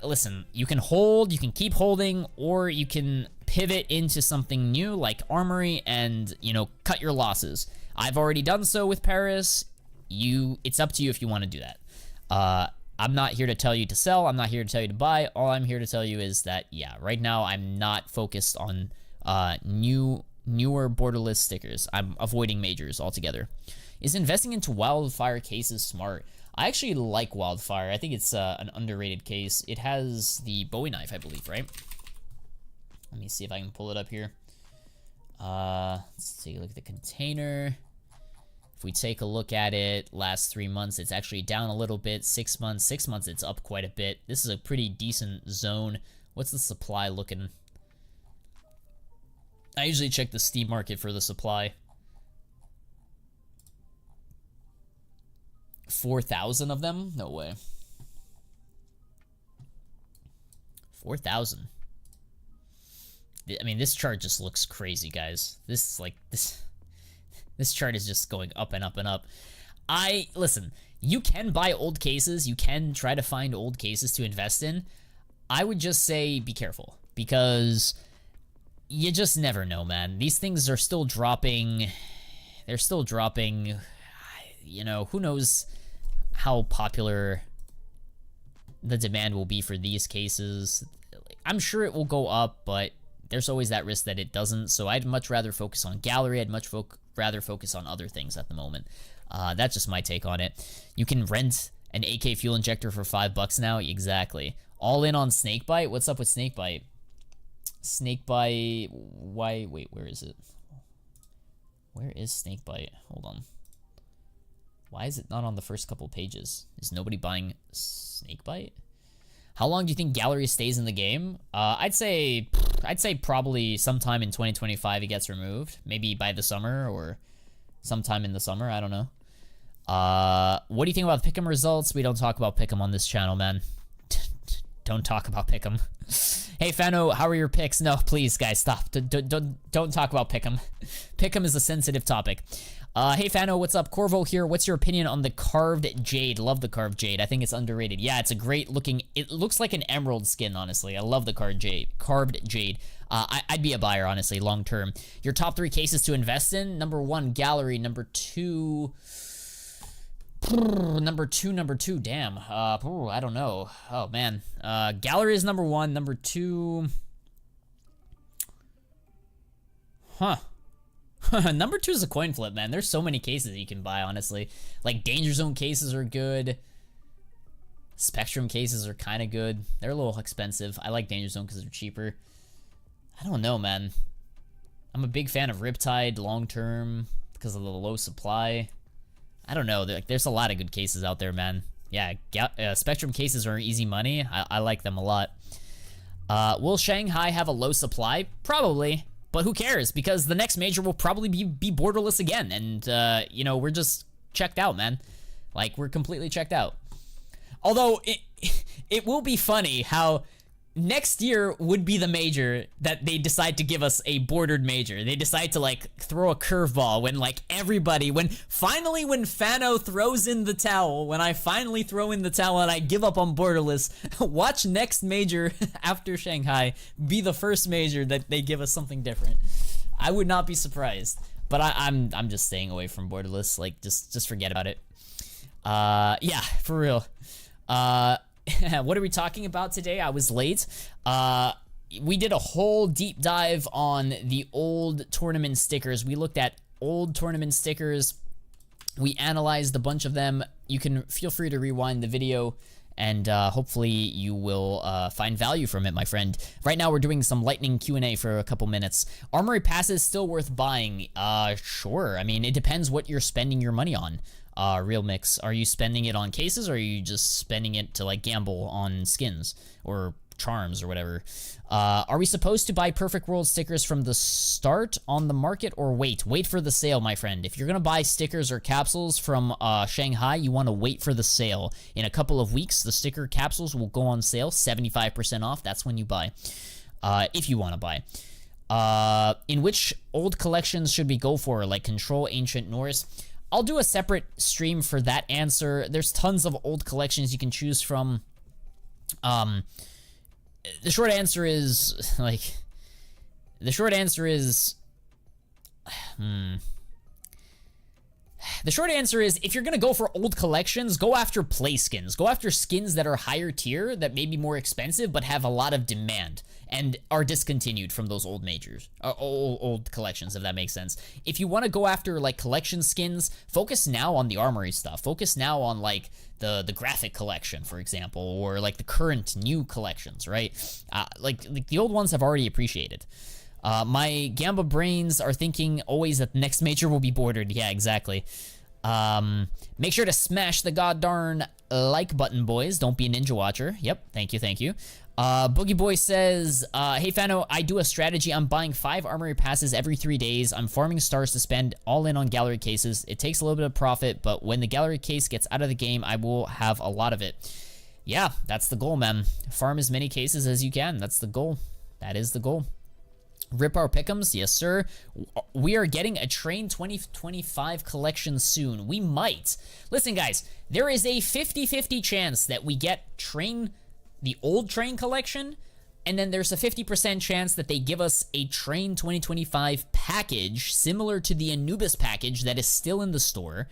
Listen, you can hold, you can keep holding, or you can pivot into something new like Armory and, you know, cut your losses. I've already done so with Paris. It's up to you if you want to do that. I'm not here to tell you to sell. I'm not here to tell you to buy. All I'm here to tell you is that, yeah, right now I'm not focused on newer borderless stickers. I'm avoiding majors altogether. Is investing into Wildfire cases smart? I actually like Wildfire. I think it's an underrated case. It has the Bowie knife, I believe, right? Let me see if I can pull it up here. Let's take a look at the container. If we take a look at it, last 3 months, it's actually down a little bit. 6 months, it's up quite a bit. This is a pretty decent zone. What's the supply looking? I usually check the Steam market for the supply. 4,000 of them? No way. 4,000. I mean, this chart just looks crazy, guys. This chart is just going up and up and up. Listen, you can buy old cases. You can try to find old cases to invest in. I would just say be careful, because you just never know, man. These things are still dropping. They're still dropping. You know, who knows how popular the demand will be for these cases. I'm sure it will go up, but there's always that risk that it doesn't. So I'd much rather focus on gallery. I'd much rather focus on other things at the moment. That's just my take on it. You can rent an AK fuel injector for $5 now. Exactly. All in on Snakebite. What's up with Snakebite? Snakebite. Why? Wait, where is it? Where is Snakebite? Hold on. Why is it not on the first couple pages? Is nobody buying Snakebite? How long do you think gallery stays in the game? I'd say probably sometime in 2025 it gets removed. Maybe by the summer or sometime in the summer. I don't know. What do you think about Pick'em results? We don't talk about Pick'em on this channel, man. Don't talk about Pick'em. Hey, Fano, how are your picks? No, please, guys, stop. Don't talk about Pick'em. Pick'em is a sensitive topic. Hey, Fano, what's up? Corvo here. What's your opinion on the carved jade? Love the carved jade. I think it's underrated. Yeah, it's a great looking... It looks like an emerald skin, honestly. I love the carved jade. I'd be a buyer, honestly, long term. Your top 3 cases to invest in? Number 1, gallery. Number 2... Number two, damn. I don't know. Oh, man. Gallery is number 1. Number 2... Huh. Number 2 is a coin flip, man. There's so many cases you can buy, honestly. Like, Danger Zone cases are good. Spectrum cases are kind of good. They're a little expensive. I like Danger Zone because they're cheaper. I don't know, man. I'm a big fan of Riptide long-term because of the low supply. I don't know. There's a lot of good cases out there, man. Yeah, Spectrum cases are easy money. I like them a lot. Will Shanghai have a low supply? Probably. But who cares? Because the next major will probably be borderless again. And, you know, we're just checked out, man. Like, we're completely checked out. Although, it will be funny how next year would be the major that they decide to give us a bordered major. They decide to, like, throw a curveball when, like, everybody... When Fano throws in the towel, when I finally throw in the towel and I give up on borderless, watch next major after Shanghai be the first major that they give us something different. I would not be surprised. But I'm just staying away from borderless. Like, just forget about it. Yeah, for real. What are we talking about today? I was late. We did a whole deep dive on the old tournament stickers. We looked at old tournament stickers. We analyzed a bunch of them. You can feel free to rewind the video, and hopefully you will find value from it, my friend. Right now we're doing some lightning Q&A for a couple minutes. Armory passes still worth buying? Sure. I mean, it depends what you're spending your money on. Real Mix, are you spending it on cases, or are you just spending it to, like, gamble on skins or charms or whatever? Are we supposed to buy Perfect World stickers from the start on the market, or wait for the sale, my friend? If you're gonna buy stickers or capsules from Shanghai, you want to wait for the sale. In a couple of weeks, the sticker capsules will go on sale, 75% off. That's when you buy, if you want to buy. In which old collections should we go for, like Control, Ancient, Norse? I'll do a separate stream for that answer. There's tons of old collections you can choose from. The short answer is, like... The short answer is... The short answer is, if you're gonna go for old collections, go after play skins. Go after skins that are higher tier, that may be more expensive, but have a lot of demand, and are discontinued from those old majors, old collections, if that makes sense. If you want to go after, like, collection skins, focus now on the Armory stuff. Focus now on, like, the graphic collection, for example, or, like, the current new collections, right? Like the old ones have already appreciated. My Gamba brains are thinking always that the next major will be bordered. Yeah, exactly. Make sure to smash the goddarn like button, boys. Don't be a ninja watcher. Yep, thank you, thank you. Boogie Boy says, hey Fano, I do a strategy. I'm buying 5 armory passes every 3 days. I'm farming stars to spend all in on gallery cases. It takes a little bit of profit, but when the gallery case gets out of the game, I will have a lot of it. Yeah, that's the goal, man. Farm as many cases as you can. That's the goal. That is the goal. Rip our pick'ems, yes sir. We are getting a Train 2025 collection soon. We might. Listen guys, there is a 50-50 chance that we get the old Train collection, and then there's a 50% chance that they give us a Train 2025 package similar to the Anubis package that is still in the store,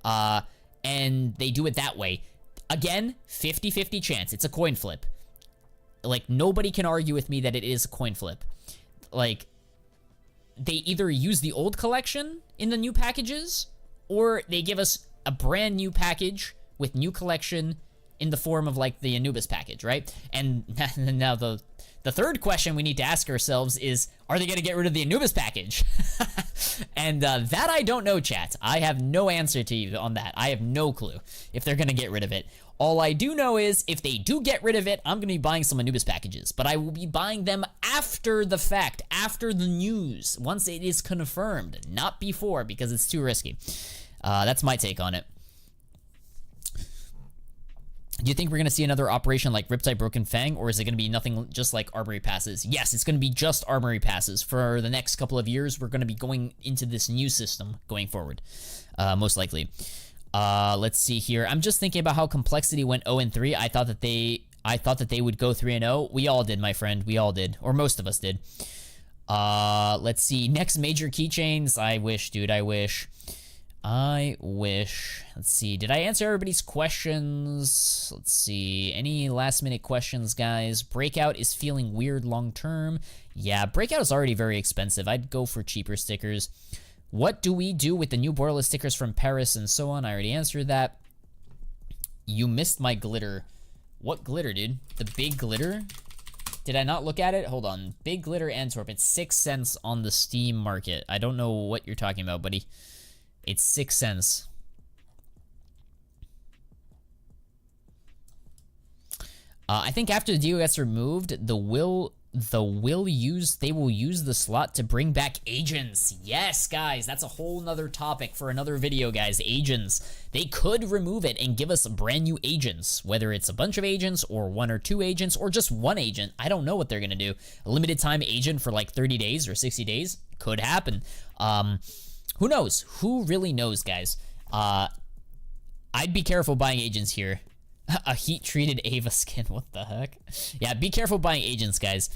and they do it that way. Again, 50-50 chance. It's a coin flip. Like, nobody can argue with me that it is a coin flip. Like, they either use the old collection in the new packages, or they give us a brand new package with new collection in the form of like the Anubis package, right? And now the third question we need to ask ourselves is, are they going to get rid of the Anubis package? And that I don't know, chat. I have no answer to you on that. I have no clue if they're going to get rid of it. All I do know is if they do get rid of it, I'm going to be buying some Anubis packages, but I will be buying them after the fact, after the news, once it is confirmed, not before, because it's too risky. That's my take on it. Do you think we're going to see another operation like Riptide Broken Fang, or is it going to be nothing just like Armory Passes? Yes, it's going to be just Armory Passes. For the next couple of years, we're going to be going into this new system going forward, most likely. Let's see here. I'm just thinking about how Complexity went 0-3. I thought that they would go 3-0. We all did, my friend. We all did, or most of us did. Let's see. Next major keychains. I wish, dude. I wish. Let's see. Did I answer everybody's questions? Let's see. Any last minute questions, guys? Breakout is feeling weird long term. Yeah, Breakout is already very expensive. I'd go for cheaper stickers. What do we do with the new borderless stickers from Paris and so on? I already answered that. You missed my glitter. What glitter, dude? The big glitter? Did I not look at it? Hold on. Big glitter Antwerp. It's 6 cents on the Steam market. I don't know what you're talking about, buddy. It's 6 cents. I think after the deal gets removed, they will use the slot to bring back agents. Yes, guys, that's a whole nother topic for another video, guys. Agents. They could remove it and give us brand new agents, whether it's a bunch of agents or 1 or 2 agents or just 1 agent. I don't know what they're gonna do. A limited time agent for like 30 days or 60 days could happen. Who knows? Who really knows, guys? I'd be careful buying agents here. A heat-treated Ava skin. What the heck? Yeah, be careful buying agents, guys.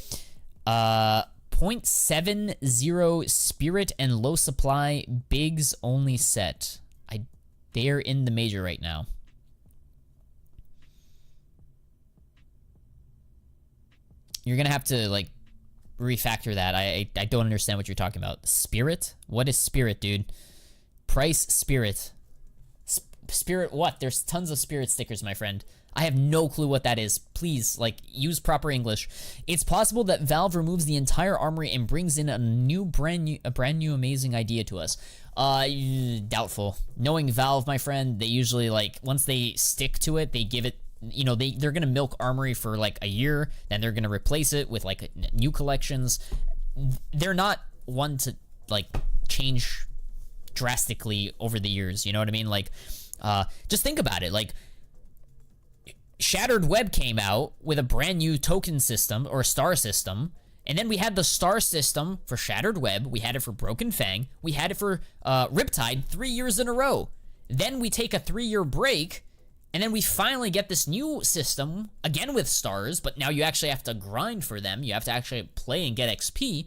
0.70 spirit and low supply bigs only set. They're in the major right now. You're gonna have to, like, refactor that. I don't understand what you're talking about. Spirit? What is spirit, dude? Price spirit. Spirit what? There's tons of spirit stickers, my friend. I have no clue what that is. Please, like, use proper English. It's possible that Valve removes the entire armory and brings in a brand new amazing idea to us. Doubtful. Knowing Valve, my friend, they usually, like, once they stick to it, they give it, you know, they're gonna milk armory for like a year, then they're gonna replace it with like new collections. They're not one to like change drastically over the years, you know what I mean? Like, just think about it. Like, Shattered Web came out with a brand new token system or star system, and then we had the star system for Shattered Web, we had it for Broken Fang, we had it for Riptide 3 years in a row. Then we take a 3-year break, and then we finally get this new system, again with stars, but now you actually have to grind for them. You have to actually play and get XP.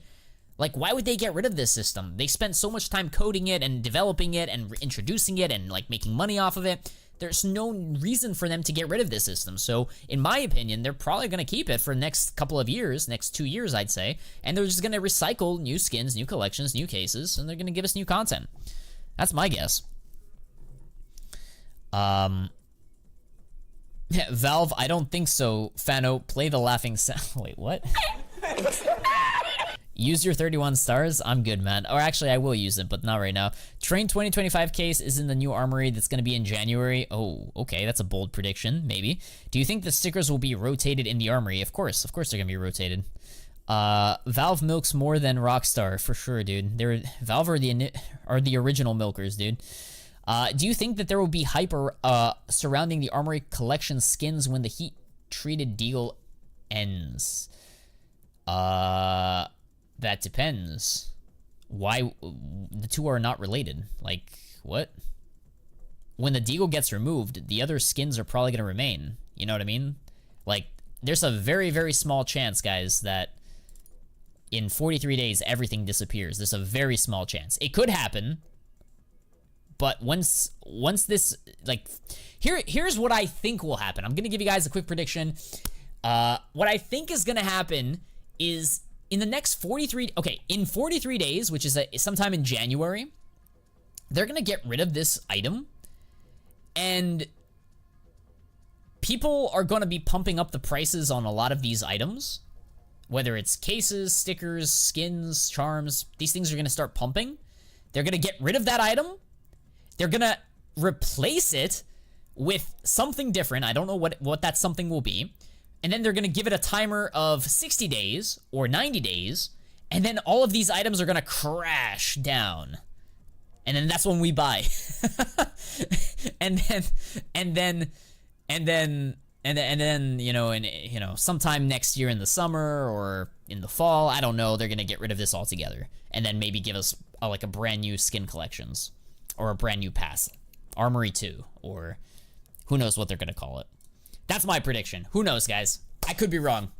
Like, why would they get rid of this system? They spent so much time coding it and developing it and introducing it and, like, making money off of it. There's no reason for them to get rid of this system. So, in my opinion, they're probably going to keep it for the next couple of years, next 2 years, I'd say. And they're just going to recycle new skins, new collections, new cases, and they're going to give us new content. That's my guess. Valve, I don't think so. Fano, play the laughing sound. Wait, what? Use your 31 stars. I'm good, man. Or actually, I will use it, but not right now. Train 2025 case is in the new armory that's going to be in January. Oh, okay. That's a bold prediction, maybe. Do you think the stickers will be rotated in the armory? Of course. Of course they're going to be rotated. Valve milks more than Rockstar, for sure, dude. Valve are the original milkers, dude. Do you think that there will be hype surrounding the armory collection skins when the heat-treated deal ends? That depends. Why? The two are not related. Like, what? When the deagle gets removed, the other skins are probably going to remain. You know what I mean? Like, there's a very, very small chance, guys, that in 43 days, everything disappears. There's a very small chance. It could happen, but once this, like, here's what I think will happen. I'm going to give you guys a quick prediction. What I think is going to happen is in the next 43, okay, in 43 days, which is sometime in January, they're going to get rid of this item, and people are going to be pumping up the prices on a lot of these items, whether it's cases, stickers, skins, charms. These things are going to start pumping. They're going to get rid of that item. They're going to replace it with something different. I don't know what that something will be. And then they're going to give it a timer of 60 days or 90 days. And then all of these items are going to crash down. And then that's when we buy. and then, you know, sometime next year in the summer or in the fall, I don't know, they're going to get rid of this altogether. And then maybe give us like a brand new skin collections or a brand new pass. Armory 2, or who knows what they're going to call it. That's my prediction. Who knows, guys? I could be wrong.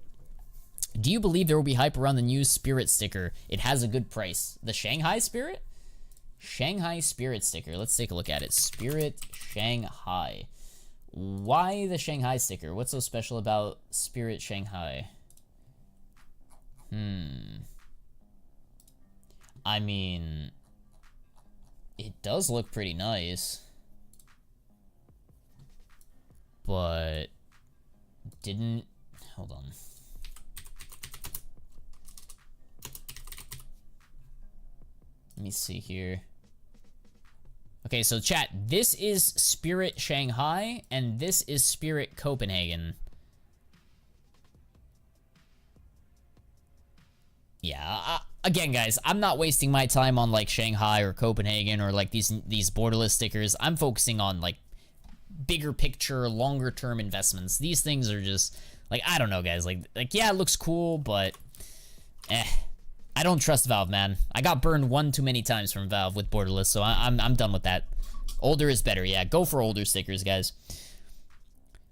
Do you believe there will be hype around the new Spirit sticker? It has a good price. The Shanghai Spirit? Shanghai Spirit sticker. Let's take a look at it. Spirit Shanghai. Why the Shanghai sticker? What's so special about Spirit Shanghai? I mean, it does look pretty nice. But hold on. Let me see here. Okay, so chat, this is Spirit Shanghai, and this is Spirit Copenhagen. Yeah, again, guys, I'm not wasting my time on, like, Shanghai or Copenhagen or, like, these borderless stickers. I'm focusing on, like, bigger picture, longer term investments. These things are just, like, I don't know, guys. Like, yeah, it looks cool, but, I don't trust Valve, man. I got burned one too many times from Valve with borderless, so I'm done with that. Older is better, yeah. Go for older stickers, guys.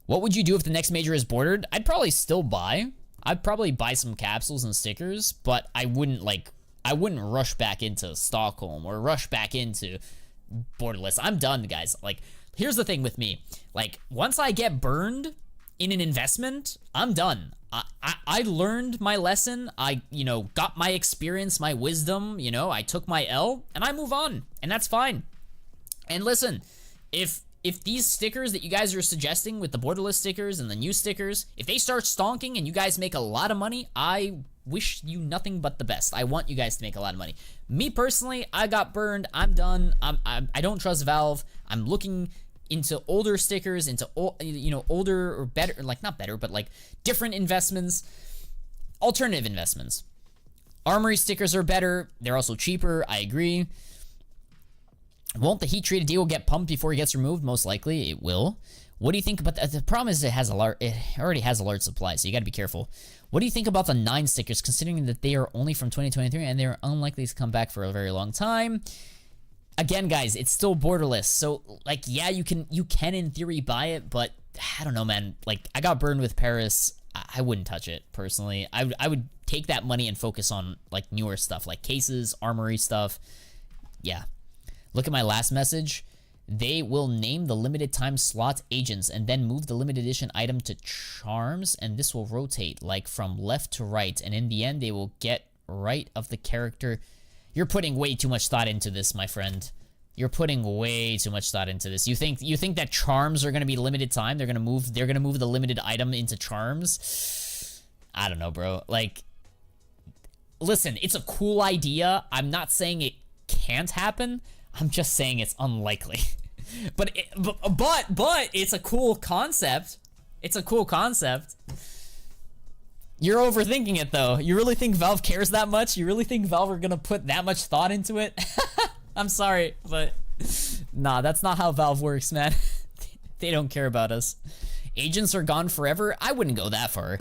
What would you do if the next major is bordered? I'd probably still buy. I'd probably buy some capsules and stickers, but I wouldn't rush back into Stockholm or rush back into borderless. I'm done, guys. Like, here's the thing with me. Like, once I get burned in an investment, I'm done. I learned my lesson. I, you know, got my experience, my wisdom, you know, I took my L, and I move on, and that's fine. And listen, if these stickers that you guys are suggesting with the borderless stickers and the new stickers, if they start stonking and you guys make a lot of money, I wish you nothing but the best. I want you guys to make a lot of money. Me personally, I got burned. I'm done. I don't trust Valve. I'm looking into older stickers, into, you know, older or better, like, not better, but like different investments, alternative investments. Armory stickers are better. They're also cheaper. I agree. Won't the heat treated deal get pumped before it gets removed? Most likely it will. What do you think about that? The problem is it already has a large supply, so you got to be careful. What do you think about the 9 stickers, considering that they are only from 2023 and they're unlikely to come back for a very long time? Again, guys, it's still borderless, so, like, yeah, you can in theory buy it, but I don't know, man. Like, I got burned with Paris. I wouldn't touch it, personally. I would take that money and focus on, like, newer stuff, like cases, armory stuff. Yeah. Look at my last message. They will name the limited time slot agents and then move the limited edition item to charms, and this will rotate, like, from left to right, and in the end, they will get right of the character. You're putting way too much thought into this, my friend. You're putting way too much thought into this. You think that charms are gonna be limited time? They're gonna move the limited item into charms? I don't know, bro. Like, listen, it's a cool idea. I'm not saying it can't happen. I'm just saying it's unlikely. but it's a cool concept. It's a cool concept. You're overthinking it though. You really think Valve cares that much? You really think Valve are gonna put that much thought into it? I'm sorry, but nah, that's not how Valve works, man. They don't care about us. Agents are gone forever? I wouldn't go that far.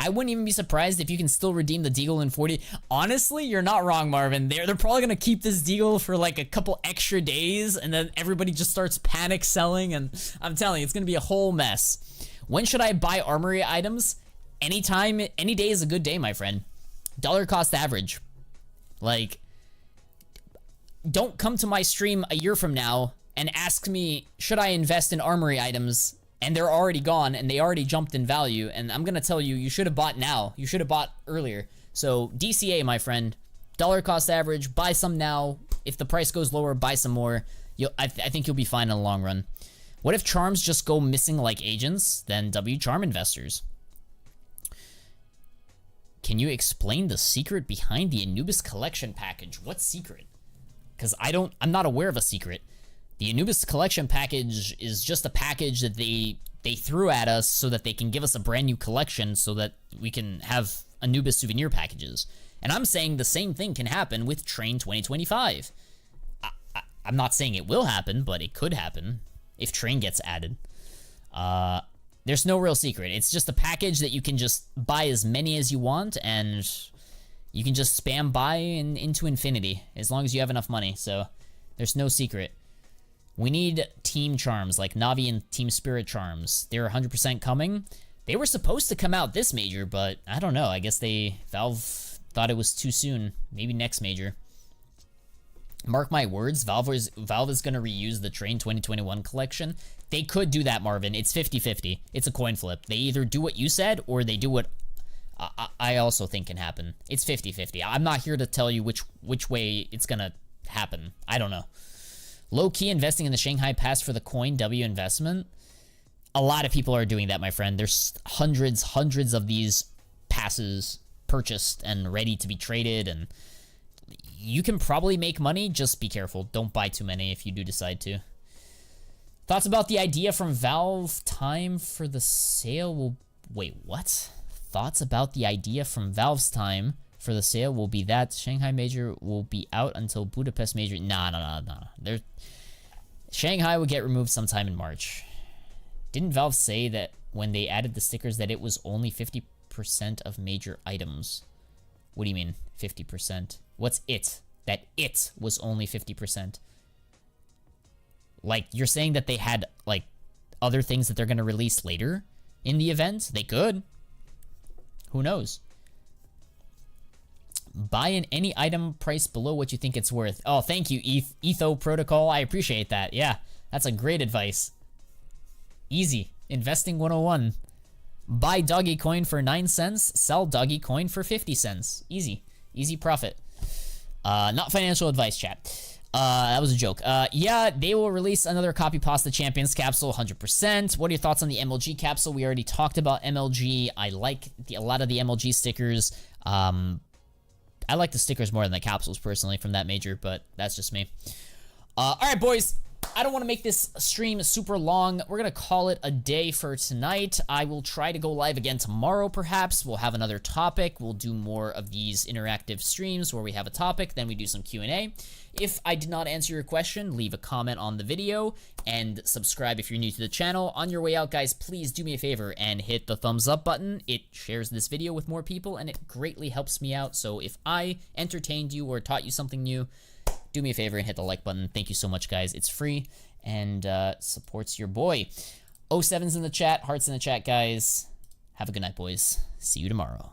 I wouldn't even be surprised if you can still redeem the Deagle in 40. Honestly, you're not wrong, Marvin. They're probably gonna keep this Deagle for like a couple extra days, and then everybody just starts panic selling, and I'm telling you, it's gonna be a whole mess. When should I buy armory items? Anytime, any day is a good day, my friend. Dollar cost average. Like, don't come to my stream a year from now and ask me, should I invest in armory items? And they're already gone and they already jumped in value. And I'm gonna tell you, you should have bought now. You should have bought earlier. So DCA, my friend, dollar cost average, buy some now. If the price goes lower, buy some more. I think you'll be fine in the long run. What if charms just go missing like agents? Then W charm investors. Can you explain the secret behind the Anubis collection package? What secret? Because I'm not aware of a secret. The Anubis collection package is just a package that they threw at us so that they can give us a brand new collection so that we can have Anubis souvenir packages. And I'm saying the same thing can happen with Train 2025. I'm not saying it will happen, but it could happen if Train gets added. There's no real secret. It's just a package that you can just buy as many as you want, and you can just spam buy into infinity as long as you have enough money. So there's no secret. We need team charms like Navi and Team Spirit charms. They're 100% coming. They were supposed to come out this major, but I don't know. I guess Valve thought it was too soon. Maybe next major. Mark my words, Valve is going to reuse the Train 2021 collection. They could do that, Marvin. It's 50-50. It's a coin flip. They either do what you said or they do what I also think can happen. It's 50-50. I'm not here to tell you which way it's going to happen. I don't know. Low-key investing in the Shanghai Pass for the coin W investment. A lot of people are doing that, my friend. There's hundreds of these passes purchased and ready to be traded, and you can probably make money. Just be careful. Don't buy too many if you do decide to. Thoughts about the idea from Valve? Time for the sale will... Wait, what? Thoughts about the idea from Valve's time for the sale will be that Shanghai Major will be out until Budapest Major... Nah. Shanghai will get removed sometime in March. Didn't Valve say that when they added the stickers that it was only 50% of major items? What do you mean, 50%? What's it? That it was only 50%. Like, you're saying that they had, like, other things that they're going to release later in the event? They could. Who knows? Buy in any item price below what you think it's worth. Oh, thank you, Etho Protocol. I appreciate that. Yeah, that's a great advice. Easy. Investing 101. Buy doggy coin for 9 cents. Sell doggy coin for 50 cents. Easy. Easy profit. Not financial advice, chat. That was a joke. Yeah, they will release another copy pasta Champions capsule, 100%. What are your thoughts on the MLG capsule? We already talked about MLG. I like a lot of the MLG stickers. I like the stickers more than the capsules, personally, from that major, but that's just me. All right, boys. I don't want to make this stream super long. We're going to call it a day for tonight. I will try to go live again tomorrow, perhaps. We'll have another topic. We'll do more of these interactive streams where we have a topic, then we do some Q&A. If I did not answer your question, leave a comment on the video and subscribe if you're new to the channel. On your way out, guys, please do me a favor and hit the thumbs up button. It shares this video with more people, and it greatly helps me out. So if I entertained you or taught you something new, do me a favor and hit the like button. Thank you so much, guys. It's free and supports your boy. 07's in the chat, hearts in the chat, guys. Have a good night, boys. See you tomorrow.